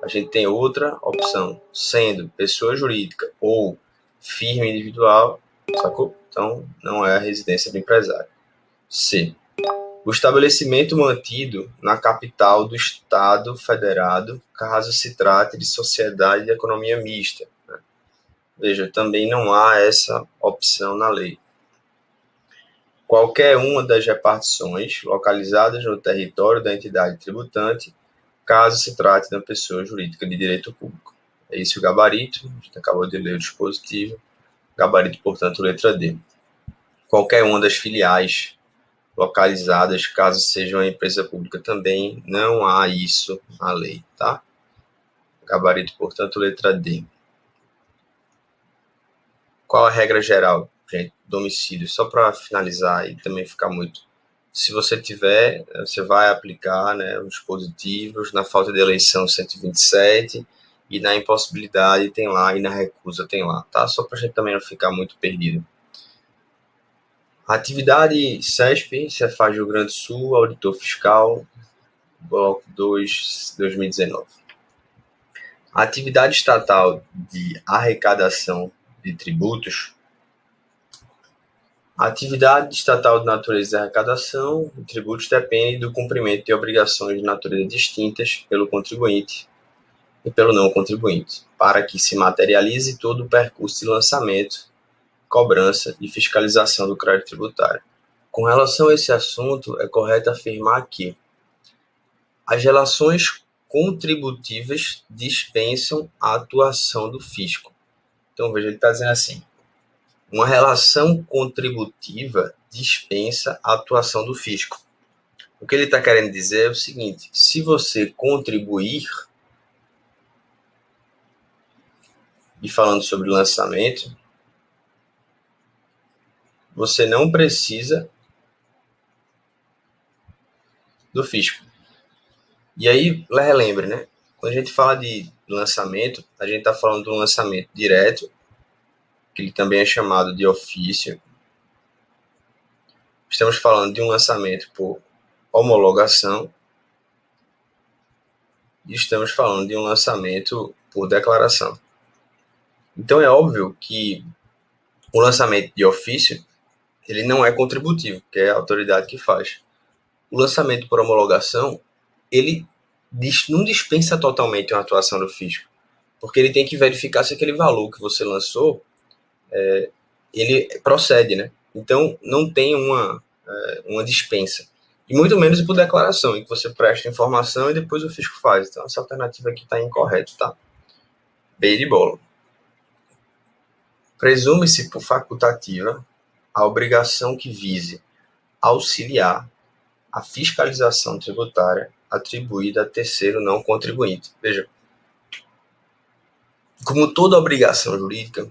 a gente tem outra opção, sendo pessoa jurídica ou firma individual, sacou? Então, não é a residência do empresário. C. O estabelecimento mantido na capital do Estado Federado, caso se trate de sociedade de economia mista. Veja, também não há essa opção na lei. Qualquer uma das repartições localizadas no território da entidade tributante, caso se trate de uma pessoa jurídica de direito público. É esse o gabarito, a gente acabou de ler o dispositivo, gabarito, portanto, letra D. Qualquer uma das filiais localizadas, caso seja uma empresa pública também, não há isso na lei, tá? Gabarito, portanto, letra D. Qual a regra geral, gente? Domicílio, só para finalizar e também ficar muito. Se você tiver, você vai aplicar, né, os dispositivos, na falta de eleição 127 e na impossibilidade tem lá e na recusa tem lá, tá? Só para a gente também não ficar muito perdido. Atividade CESP, Cefaz Rio Grande do Sul, auditor fiscal, bloco 2, 2019. A atividade estatal de arrecadação de tributos. A atividade estatal de natureza de arrecadação de tributos depende do cumprimento de obrigações de natureza distintas pelo contribuinte e pelo não contribuinte, para que se materialize todo o percurso de lançamento, cobrança e fiscalização do crédito tributário. Com relação a esse assunto, é correto afirmar que as relações contributivas dispensam a atuação do fisco. Então, veja, ele está dizendo assim, uma relação contributiva dispensa a atuação do fisco. O que ele está querendo dizer é o seguinte, se você contribuir, e falando sobre lançamento, você não precisa do fisco. E aí, relembre, né? Quando a gente fala de lançamento, a gente está falando de um lançamento direto, que ele também é chamado de ofício. Estamos falando de um lançamento por homologação. E estamos falando de um lançamento por declaração. Então, é óbvio que o lançamento de ofício, ele não é contributivo, que é a autoridade que faz. O lançamento por homologação, ele não dispensa totalmente uma atuação do fisco, porque ele tem que verificar se aquele valor que você lançou, ele procede, né? Então, não tem uma dispensa. E muito menos por declaração, em que você presta informação e depois o fisco faz. Então, essa alternativa aqui está incorreta, tá? B de bola. Presume-se por facultativa a obrigação que vise auxiliar a fiscalização tributária atribuída a terceiro não contribuinte. Veja, como toda obrigação jurídica,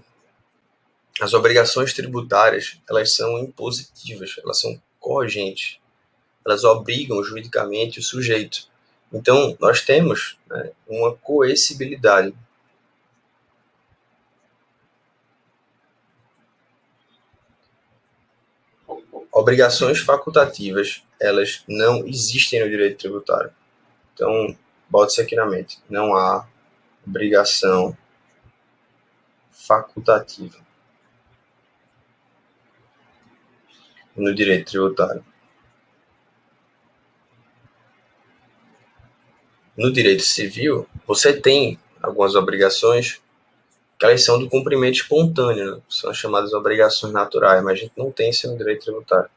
as obrigações tributárias, elas são impositivas, elas são cogentes, elas obrigam juridicamente o sujeito. Então, nós temos, né, uma coercibilidade. Obrigações facultativas, elas não existem no direito tributário. Então, bote-se aqui na mente. Não há obrigação facultativa no direito tributário. No direito civil, você tem algumas obrigações que elas são do cumprimento espontâneo, né? São as chamadas obrigações naturais, mas a gente não tem isso no direito tributário.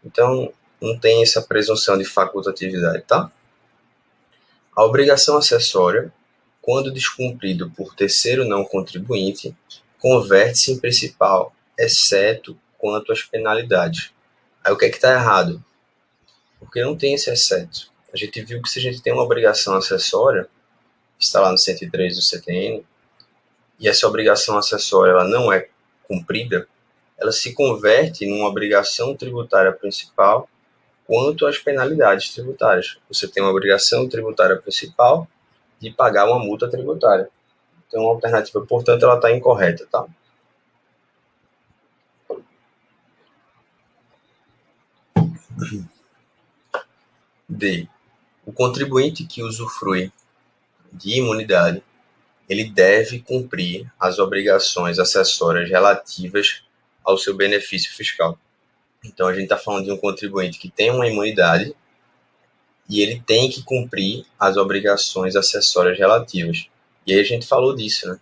Então, não tem essa presunção de facultatividade, tá? A obrigação acessória, quando descumprido por terceiro não contribuinte, converte-se em principal, exceto quanto às penalidades. Aí o que é que está errado? Porque não tem esse exceto. A gente viu que se a gente tem uma obrigação acessória, está lá no 103 do CTN, e essa obrigação acessória ela não é cumprida, ela se converte numa obrigação tributária principal quanto às penalidades tributárias. Você tem uma obrigação tributária principal de pagar uma multa tributária. Então, a alternativa, portanto, ela está incorreta, tá? D. O contribuinte que usufrui de imunidade, ele deve cumprir as obrigações acessórias relativas ao seu benefício fiscal. Então, a gente está falando de um contribuinte que tem uma imunidade e ele tem que cumprir as obrigações acessórias relativas. E aí a gente falou disso, né?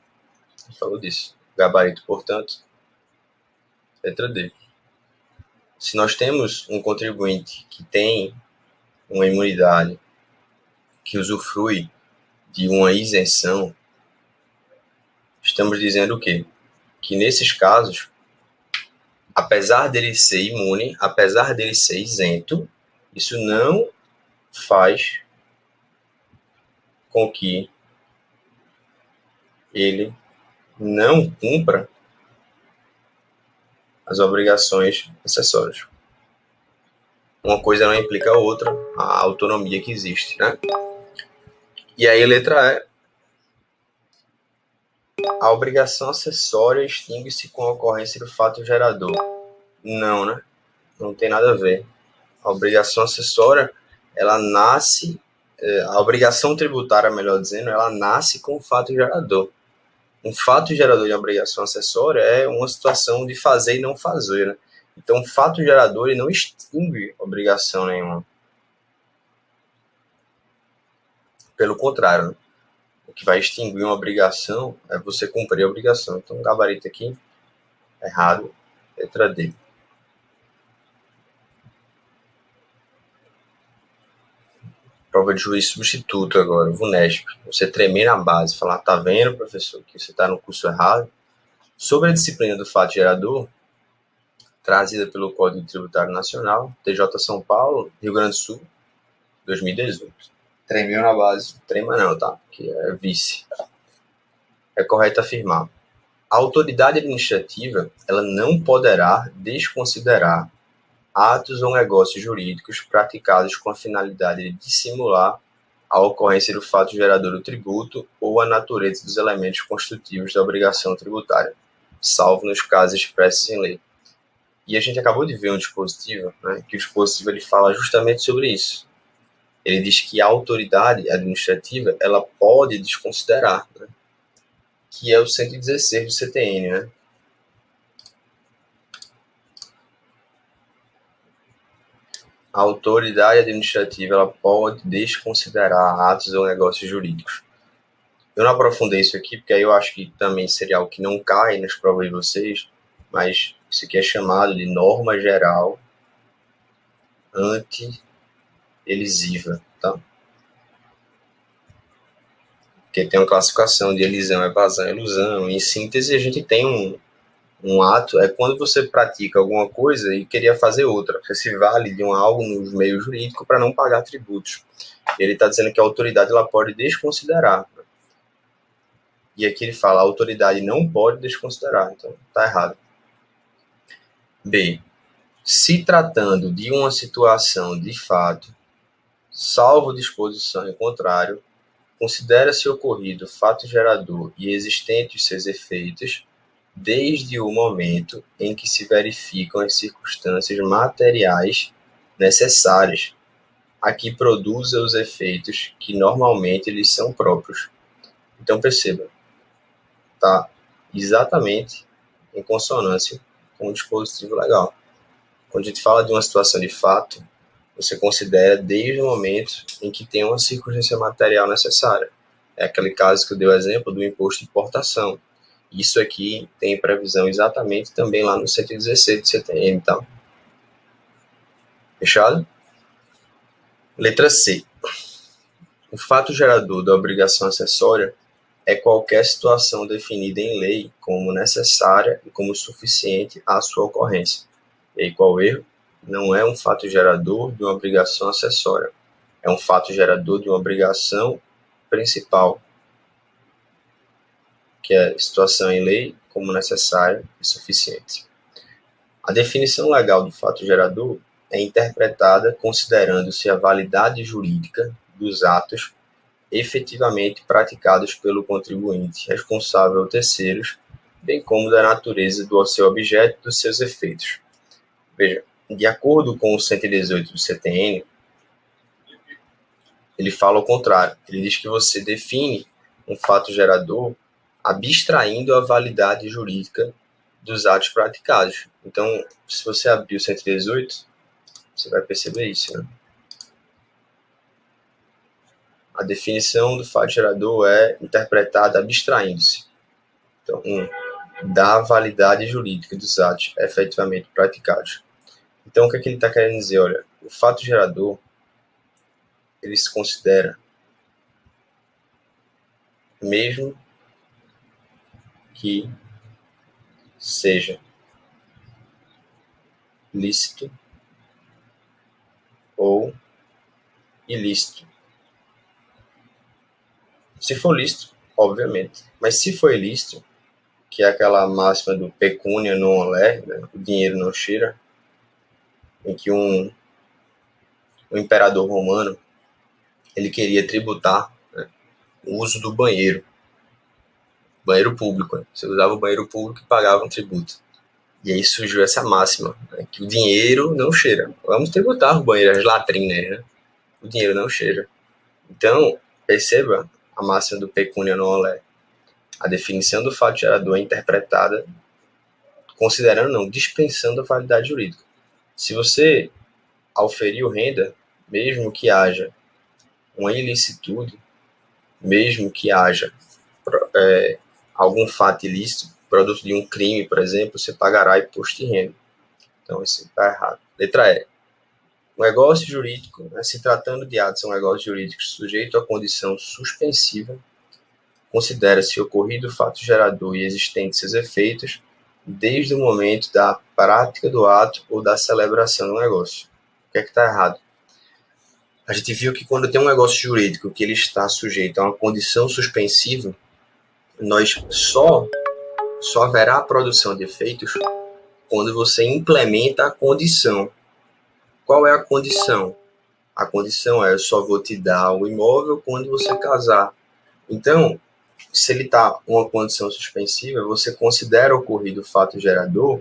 A gente falou disso. Gabarito, portanto, letra D. Se nós temos um contribuinte que tem uma imunidade, que usufrui de uma isenção, estamos dizendo o quê? Que nesses casos, apesar dele ser imune, apesar dele ser isento, isso não faz com que ele não cumpra as obrigações acessórias. Uma coisa não implica a outra, a autonomia que existe, né? E aí, letra E. A obrigação acessória extingue-se com a ocorrência do fato gerador. Não, né? Não tem nada a ver. A obrigação acessória, ela nasce A obrigação tributária, melhor dizendo, ela nasce com o fato gerador. Um fato gerador de obrigação acessória é uma situação de fazer e não fazer, né? Então, o fato gerador ele não extingue obrigação nenhuma. Pelo contrário, né? O que vai extinguir uma obrigação é você cumprir a obrigação. Então, gabarito aqui, errado, letra D. Prova de juiz substituto agora, VUNESP. Você tremer na base, falar, tá vendo, professor, que você está no curso errado. Sobre a disciplina do fato gerador, trazida pelo Código Tributário Nacional, TJ São Paulo, Rio Grande do Sul, 2018. Tremeu na base. Trema não, tá? Que é vice. É correto afirmar. A autoridade administrativa, ela não poderá desconsiderar atos ou negócios jurídicos praticados com a finalidade de dissimular a ocorrência do fato gerador do tributo ou a natureza dos elementos constitutivos da obrigação tributária, salvo nos casos expressos em lei. E a gente acabou de ver um dispositivo, né, que o dispositivo ele fala justamente sobre isso. Ele diz que a autoridade administrativa ela pode desconsiderar, né, que é o 116 do CTN, né? A autoridade administrativa ela pode desconsiderar atos ou negócios jurídicos. Eu não aprofundei isso aqui, porque aí eu acho que também seria algo que não cai nas provas de vocês, mas isso aqui é chamado de norma geral anti-elisiva, tá? Porque tem uma classificação de elisão, evasão, ilusão. Em síntese, a gente tem um ato, é quando você pratica alguma coisa e queria fazer outra. Você se vale de algo no meio jurídico para não pagar tributos. Ele está dizendo que a autoridade ela pode desconsiderar. E aqui ele fala, a autoridade não pode desconsiderar. Então, está errado. B. Se tratando de uma situação de fato, salvo disposição em contrário, considera-se ocorrido fato gerador e existentes seus efeitos, desde o momento em que se verificam as circunstâncias materiais necessárias a que produza os efeitos que normalmente lhes são próprios. Então perceba, está exatamente em consonância com o dispositivo legal. Quando a gente fala de uma situação de fato, você considera desde o momento em que tem uma circunstância material necessária. É aquele caso que eu dei o exemplo do imposto de importação. Isso aqui tem previsão exatamente também lá no 116 do CTN, tá? Fechado? Letra C. O fato gerador da obrigação acessória é qualquer situação definida em lei como necessária e como suficiente à sua ocorrência. E aí qual o erro? Não é um fato gerador de uma obrigação acessória. É um fato gerador de uma obrigação principal, que é situação em lei como necessária e suficiente. A definição legal do fato gerador é interpretada considerando-se a validade jurídica dos atos efetivamente praticados pelo contribuinte responsável ou terceiros, bem como da natureza do seu objeto e dos seus efeitos. Veja, de acordo com o 118 do CTN, ele fala o contrário. Ele diz que você define um fato gerador abstraindo a validade jurídica dos atos praticados. Então, se você abrir o 118, você vai perceber isso, né? A definição do fato gerador é interpretada abstraindo-se. Então, da validade jurídica dos atos efetivamente praticados. Então, o que é que ele está querendo dizer? Olha, o fato gerador, ele se considera, mesmo que seja lícito ou ilícito. Se for lícito, obviamente. Mas se for ilícito, que é aquela máxima do pecúnia non olet, né? O dinheiro não cheira, em que um imperador romano ele queria tributar, né, o uso do banheiro público. Né? Você usava o banheiro público e pagava um tributo. E aí surgiu essa máxima, né, que o dinheiro não cheira. Vamos tributar o banheiro, as latrinas, né? O dinheiro não cheira. Então, perceba a máxima do pecúnia non olet. A definição do fato gerador é interpretada considerando, não, dispensando a validade jurídica. Se você auferiu renda, mesmo que haja uma ilicitude, mesmo que haja algum fato ilícito, produto de um crime, por exemplo, você pagará imposto de renda. Então, isso está errado. Letra E. O negócio jurídico, se tratando de atos, são negócios jurídicos sujeitos à condição suspensiva, considera-se ocorrido o fato gerador e existentes seus efeitos desde o momento da prática do ato ou da celebração do negócio. O que é que está errado? A gente viu que quando tem um negócio jurídico que ele está sujeito a uma condição suspensiva, nós só haverá a produção de efeitos quando você implementa a condição. Qual é a condição? A condição é: eu só vou te dar o imóvel quando você casar. Então, se ele está em uma condição suspensiva, você considera ocorrido o fato gerador,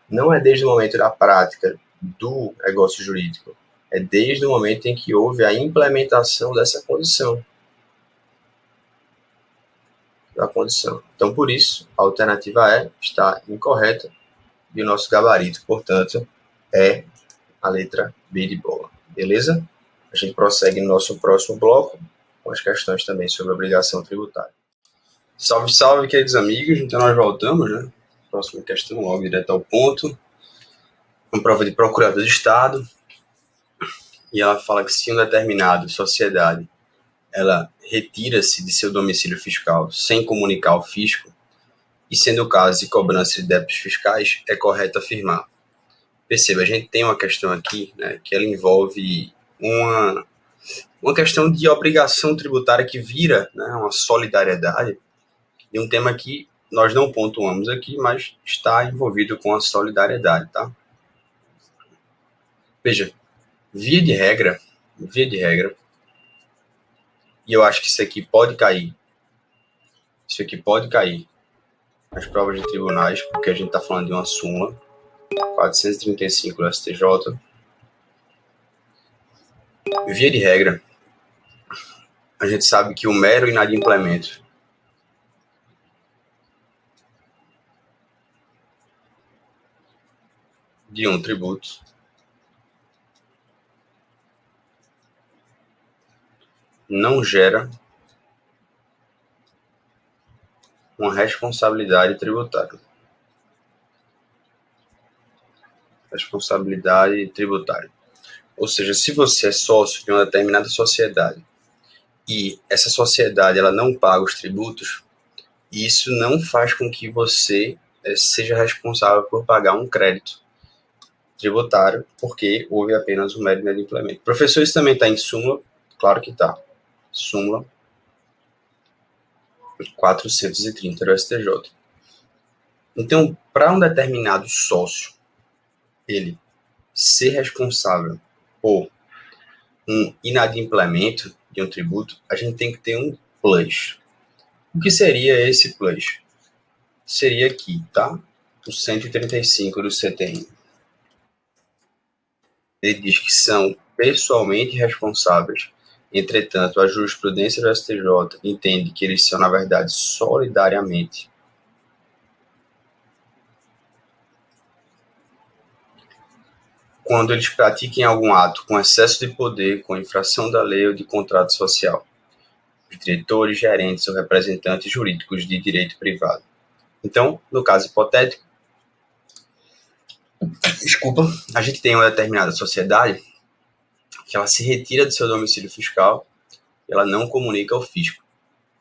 não é desde o momento da prática do negócio jurídico, é desde o momento em que houve a implementação dessa condição. Da condição. Então, por isso, a alternativa E está incorreta e o nosso gabarito, portanto, é a letra B de bola. Beleza? A gente prossegue no nosso próximo bloco com as questões também sobre obrigação tributária. Salve, salve, queridos amigos. Então, nós voltamos, né? Próxima questão, logo direto ao ponto. Uma prova de procurador de Estado. E ela fala que se uma determinada sociedade ela retira-se de seu domicílio fiscal sem comunicar ao fisco, e sendo o caso de cobrança de débitos fiscais, é correto afirmar. Perceba, a gente tem uma questão aqui, né, que ela envolve uma questão de obrigação tributária que vira, né, uma solidariedade, e um tema que nós não pontuamos aqui, mas está envolvido com a solidariedade, tá? Veja, via de regra, e eu acho que isso aqui pode cair nas provas de tribunais, porque a gente está falando de uma súmula 435 do STJ. Via de regra, a gente sabe que o mero inadimplemento de um tributo não gera uma responsabilidade tributária. Responsabilidade tributária. Ou seja, se você é sócio de uma determinada sociedade e essa sociedade ela não paga os tributos, isso não faz com que você seja responsável por pagar um crédito tributário, porque houve apenas um mero inadimplemento. Professor, isso também está em súmula? Claro que está. Súmula 430 do STJ. Então, para um determinado sócio, ele ser responsável por um inadimplemento de um tributo, a gente tem que ter um plus. O que seria esse plus? Seria aqui, tá? O 135 do CTN. Ele diz que são pessoalmente responsáveis. Entretanto, a jurisprudência do STJ entende que eles são, na verdade, solidariamente. Quando eles pratiquem algum ato com excesso de poder, com infração da lei ou de contrato social. Os diretores, gerentes ou representantes jurídicos de direito privado. Então, no caso hipotético, a gente tem uma determinada sociedade que ela se retira do seu domicílio fiscal e ela não comunica ao fisco.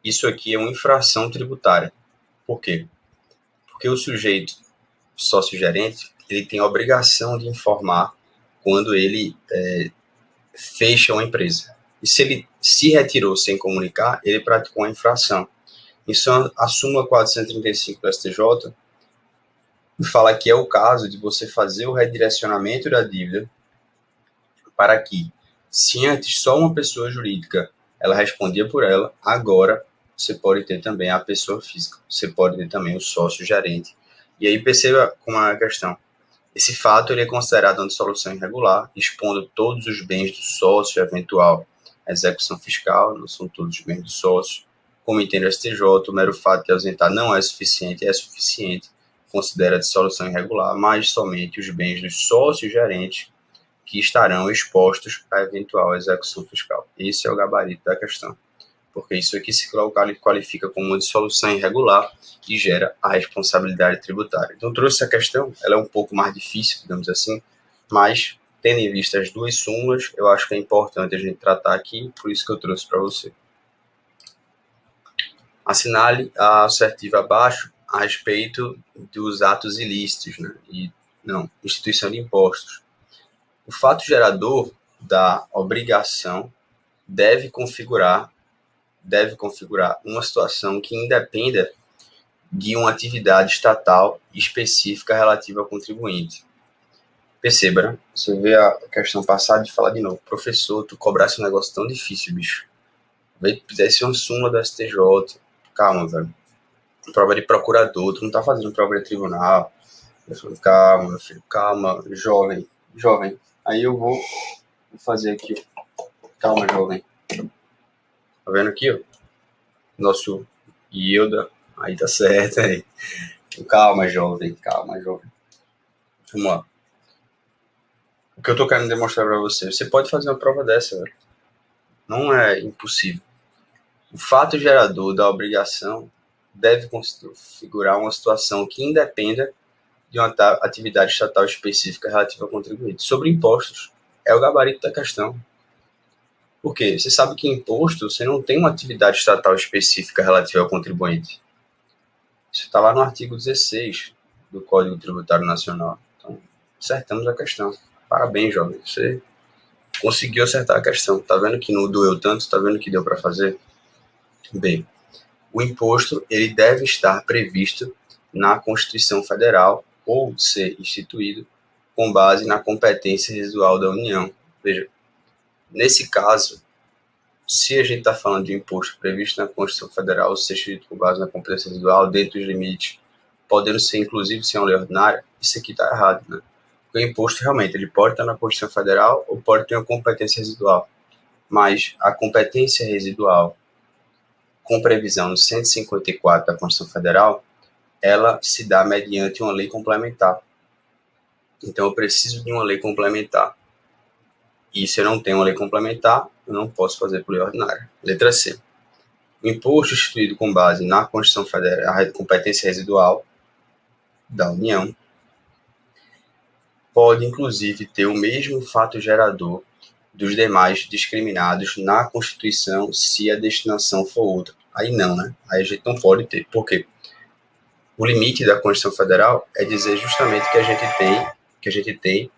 Isso aqui é uma infração tributária. Por quê? Porque o sujeito sócio-gerente ele tem a obrigação de informar quando ele fecha uma empresa. E se ele se retirou sem comunicar, ele praticou uma infração. Isso a súmula 435 do STJ fala que é o caso de você fazer o redirecionamento da dívida para que, se antes só uma pessoa jurídica ela respondia por ela, agora você pode ter também a pessoa física, você pode ter também o sócio gerente. E aí perceba como é a questão. Esse fato ele é considerado uma dissolução irregular, expondo todos os bens do sócio eventual execução fiscal, não são todos bens do sócio. Como entende o STJ, o mero fato de ausentar não é suficiente, considera a dissolução irregular, mas somente os bens dos sócios gerentes que estarão expostos à eventual execução fiscal. Esse é o gabarito da questão, porque isso aqui se qualifica como uma dissolução irregular e gera a responsabilidade tributária. Então, trouxe essa questão, ela é um pouco mais difícil, digamos assim, mas, tendo em vista as duas súmulas, eu acho que é importante a gente tratar aqui, por isso que eu trouxe para você. Assinale a assertiva abaixo a respeito dos atos ilícitos, né? Instituição de impostos. O fato gerador da obrigação deve configurar uma situação que independa de uma atividade estatal específica relativa ao contribuinte. Perceba, né? Você vê a questão passada e falar de novo. Professor, tu cobrasse um negócio tão difícil, bicho. Vê que fizesse uma súmula da STJ. Calma, velho. Prova de procurador, tu não tá fazendo prova de tribunal. Eu falo, calma, meu filho, calma, jovem. Aí eu vou fazer aqui, calma, jovem. Tá vendo aqui, ó? Nosso Hilda, aí tá certo aí. Calma, jovem. Vamos lá. O que eu tô querendo demonstrar para você pode fazer uma prova dessa, velho. Não é impossível. O fato gerador da obrigação deve configurar uma situação que independa de uma atividade estatal específica relativa ao contribuinte. Sobre impostos, é o gabarito da questão. Por quê? Você sabe que imposto, você não tem uma atividade estatal específica relativa ao contribuinte. Isso está lá no artigo 16 do Código Tributário Nacional. Então, acertamos a questão. Parabéns, jovem. Você conseguiu acertar a questão. Tá vendo que não doeu tanto? Tá vendo que deu para fazer? Bem, o imposto ele deve estar previsto na Constituição Federal ou ser instituído com base na competência residual da União. Veja, nesse caso, se a gente está falando de imposto previsto na Constituição Federal ou ser instituído com base na competência residual, dentro dos limites, podendo ser inclusive sem uma lei ordinária, isso aqui está errado, né? Porque o imposto realmente ele pode estar na Constituição Federal ou pode ter uma competência residual, mas a competência residual com previsão no 154 da Constituição Federal, ela se dá mediante uma lei complementar. Então, eu preciso de uma lei complementar. E se eu não tenho uma lei complementar, eu não posso fazer por lei ordinária. Letra C. O imposto instituído com base na Constituição Federal, a competência residual da União, pode, inclusive, ter o mesmo fato gerador dos demais discriminados na Constituição se a destinação for outra. Aí não, né? Aí a gente não pode ter. Por quê? O limite da Constituição Federal é dizer justamente que a gente tem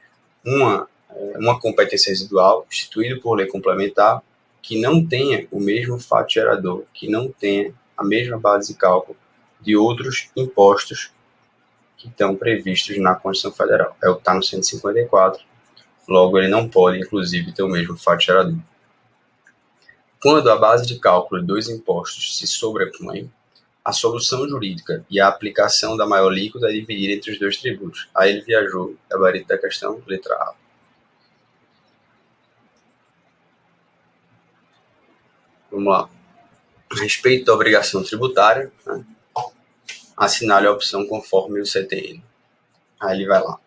uma competência residual instituída por lei complementar que não tenha o mesmo fato gerador, que não tenha a mesma base de cálculo de outros impostos que estão previstos na Constituição Federal. É o que está no 154. Logo, ele não pode, inclusive, ter o mesmo fato gerador. Quando a base de cálculo dos impostos se sobrepõe, a solução jurídica e a aplicação da maior alíquota é dividida entre os dois tributos. Aí ele viajou, gabarito da questão, letra A. Vamos lá. A respeito da obrigação tributária, né, assinale a opção conforme o CTN. Aí ele vai lá.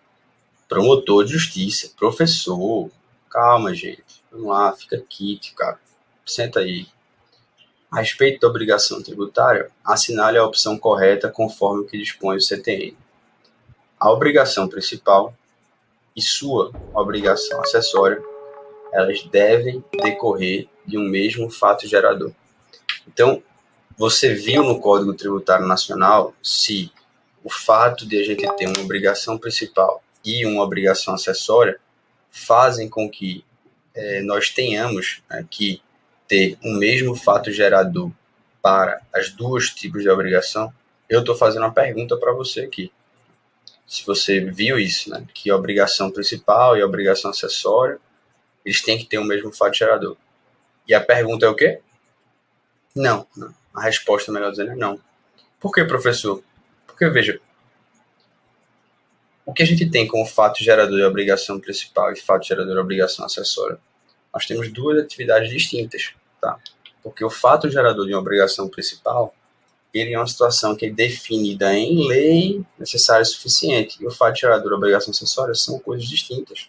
Promotor de justiça, professor. Calma, gente. Vamos lá, fica quieto, cara. Senta aí. A respeito da obrigação tributária, assinale a opção correta conforme o que dispõe o CTN. A obrigação principal e sua obrigação acessória, elas devem decorrer de um mesmo fato gerador. Então, você viu no Código Tributário Nacional se o fato de a gente ter uma obrigação principal e uma obrigação acessória fazem com que nós tenhamos que ter o mesmo fato gerador para as duas tipos de obrigação. Eu estou fazendo uma pergunta para você aqui. Se você viu isso, né, que a obrigação principal e a obrigação acessória, eles têm que ter o mesmo fato gerador. E a pergunta é o quê? Não. A resposta, melhor dizendo, é não. Por que, professor? Porque, veja, o que a gente tem como fato gerador de obrigação principal e fato gerador de obrigação acessória nós temos duas atividades distintas, tá? Porque o fato gerador de uma obrigação principal, ele é uma situação que é definida em lei, necessária e suficiente. E o fato gerador da obrigação acessória são coisas distintas.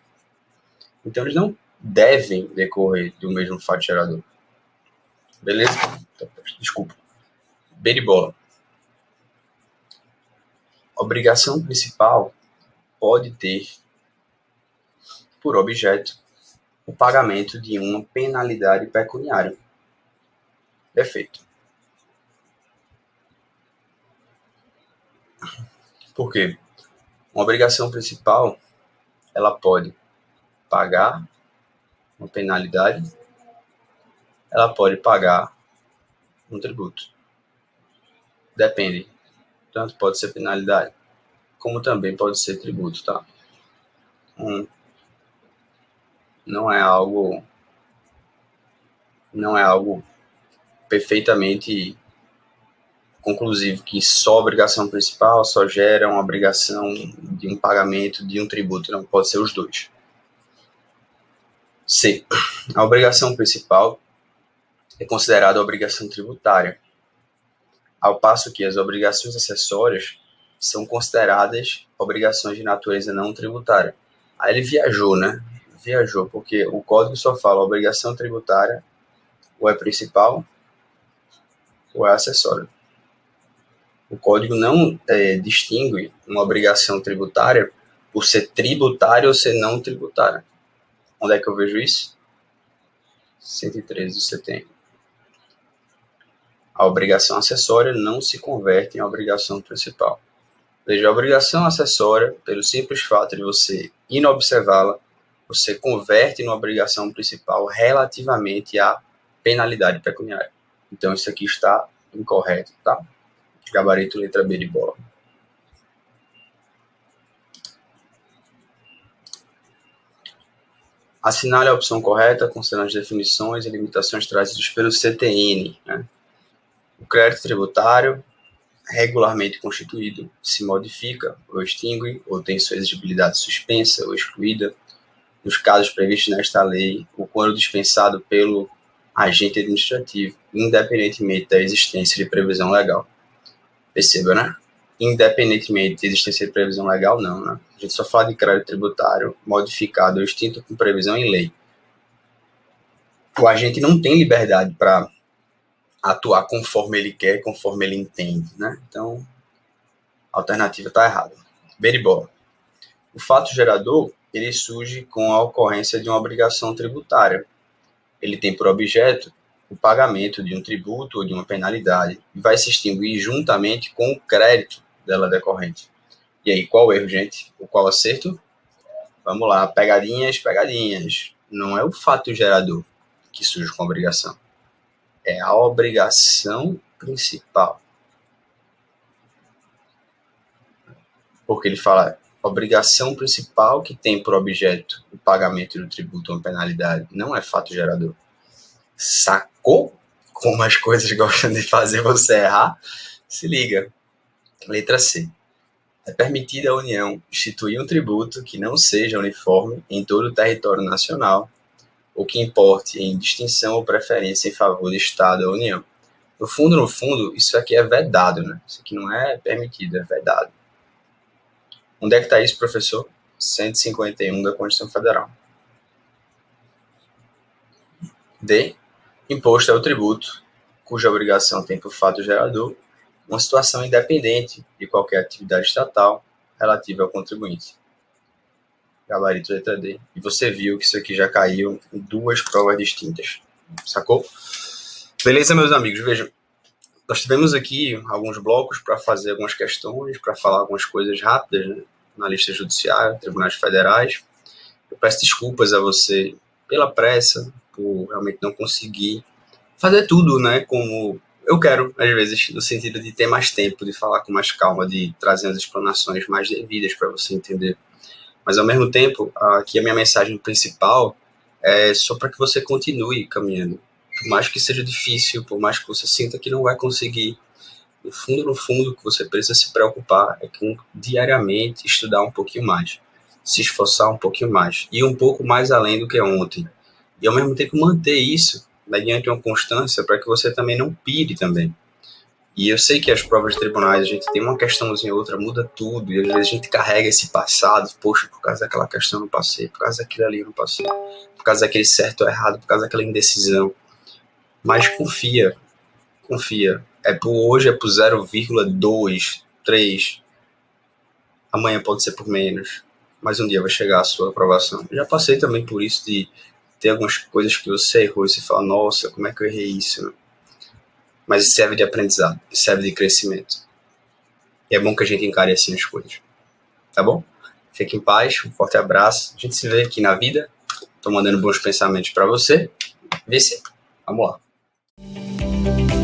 Então, eles não devem decorrer do mesmo fato gerador. Beleza? Desculpa. Beribola. Obrigação principal pode ter por objeto o pagamento de uma penalidade pecuniária. Perfeito. Por quê? Uma obrigação principal, ela pode pagar uma penalidade, ela pode pagar um tributo. Depende. Tanto pode ser penalidade, como também pode ser tributo, tá? Não é algo perfeitamente conclusivo que só obrigação principal só gera uma obrigação de um pagamento de um tributo. Não, pode ser os dois. C. A obrigação principal é considerada obrigação tributária, ao passo que as obrigações acessórias são consideradas obrigações de natureza não tributária. Aí ele viajou, né? Viajou, porque o código só fala obrigação tributária ou é principal ou é acessória. O código não distingue uma obrigação tributária por ser tributária ou ser não tributária. Onde é que eu vejo isso? 113 você tem. A obrigação acessória não se converte em obrigação principal. Veja, a obrigação acessória, pelo simples fato de você inobservá-la, você converte numa obrigação principal relativamente à penalidade pecuniária. Então, isso aqui está incorreto, tá? Gabarito letra B de bola. Assinale a opção correta, considerando as definições e limitações trazidas pelo CTN. Né? O crédito tributário, regularmente constituído, se modifica ou extingue, ou tem sua exigibilidade suspensa ou excluída, nos casos previstos nesta lei, ou quando dispensado pelo agente administrativo, independentemente da existência de previsão legal. Perceba, né? Independentemente de existência de previsão legal, não, né? A gente só fala de crédito tributário modificado ou extinto com previsão em lei. O agente não tem liberdade para atuar conforme ele quer, conforme ele entende, né? Então, a alternativa está errada. Beribola. O fato gerador, ele surge com a ocorrência de uma obrigação tributária. Ele tem por objeto o pagamento de um tributo ou de uma penalidade e vai se extinguir juntamente com o crédito dela decorrente. E aí, qual o erro, gente? O qual acerto? Vamos lá, pegadinhas. Não é o fato gerador que surge com a obrigação. É a obrigação principal. Porque ele fala obrigação principal que tem por objeto o pagamento do tributo ou uma penalidade. Não é fato gerador. Sacou como as coisas gostam de fazer você errar? Se liga. Letra C. É permitida à União instituir um tributo que não seja uniforme em todo o território nacional ou que importe em distinção ou preferência em favor do Estado ou União. No fundo, isso aqui é vedado, né? Isso aqui não é permitido, é vedado. Onde é que está isso, professor? 151 da Constituição Federal. D. Imposto é o tributo, cuja obrigação tem por fato gerador uma situação independente de qualquer atividade estatal relativa ao contribuinte. Gabarito letra D. E você viu que isso aqui já caiu em duas provas distintas. Sacou? Beleza, meus amigos? Vejam, nós tivemos aqui alguns blocos para fazer algumas questões, para falar algumas coisas rápidas, né? Na lista judiciária, tribunais federais. Eu peço desculpas a você pela pressa, por realmente não conseguir fazer tudo, né, como eu quero, às vezes, no sentido de ter mais tempo, de falar com mais calma, de trazer as explanações mais devidas para você entender. Mas, ao mesmo tempo, aqui a minha mensagem principal é só para que você continue caminhando. Por mais que seja difícil, por mais que você sinta que não vai conseguir, no fundo, o que você precisa se preocupar é com diariamente estudar um pouquinho mais, se esforçar um pouquinho mais, e um pouco mais além do que ontem. e ao mesmo tempo manter isso mediante uma constância para que você também não pire também. E eu sei que as provas de tribunais, a gente tem uma questãozinha ou outra, muda tudo, e às vezes a gente carrega esse passado, poxa, por causa daquela questão eu não passei, por causa daquilo ali eu não passei, por causa daquele certo ou errado, por causa daquela indecisão. Mas confia. Hoje é por 0,2, 3, amanhã pode ser por menos, mas um dia vai chegar a sua aprovação. Eu já passei também por isso de ter algumas coisas que você errou e você fala, nossa, como é que eu errei isso? Mas isso serve de aprendizado, serve de crescimento. E é bom que a gente encare assim as coisas. Tá bom? Fique em paz, um forte abraço. A gente se vê aqui na vida. Tô mandando bons pensamentos para você. Vê se. Vamos lá.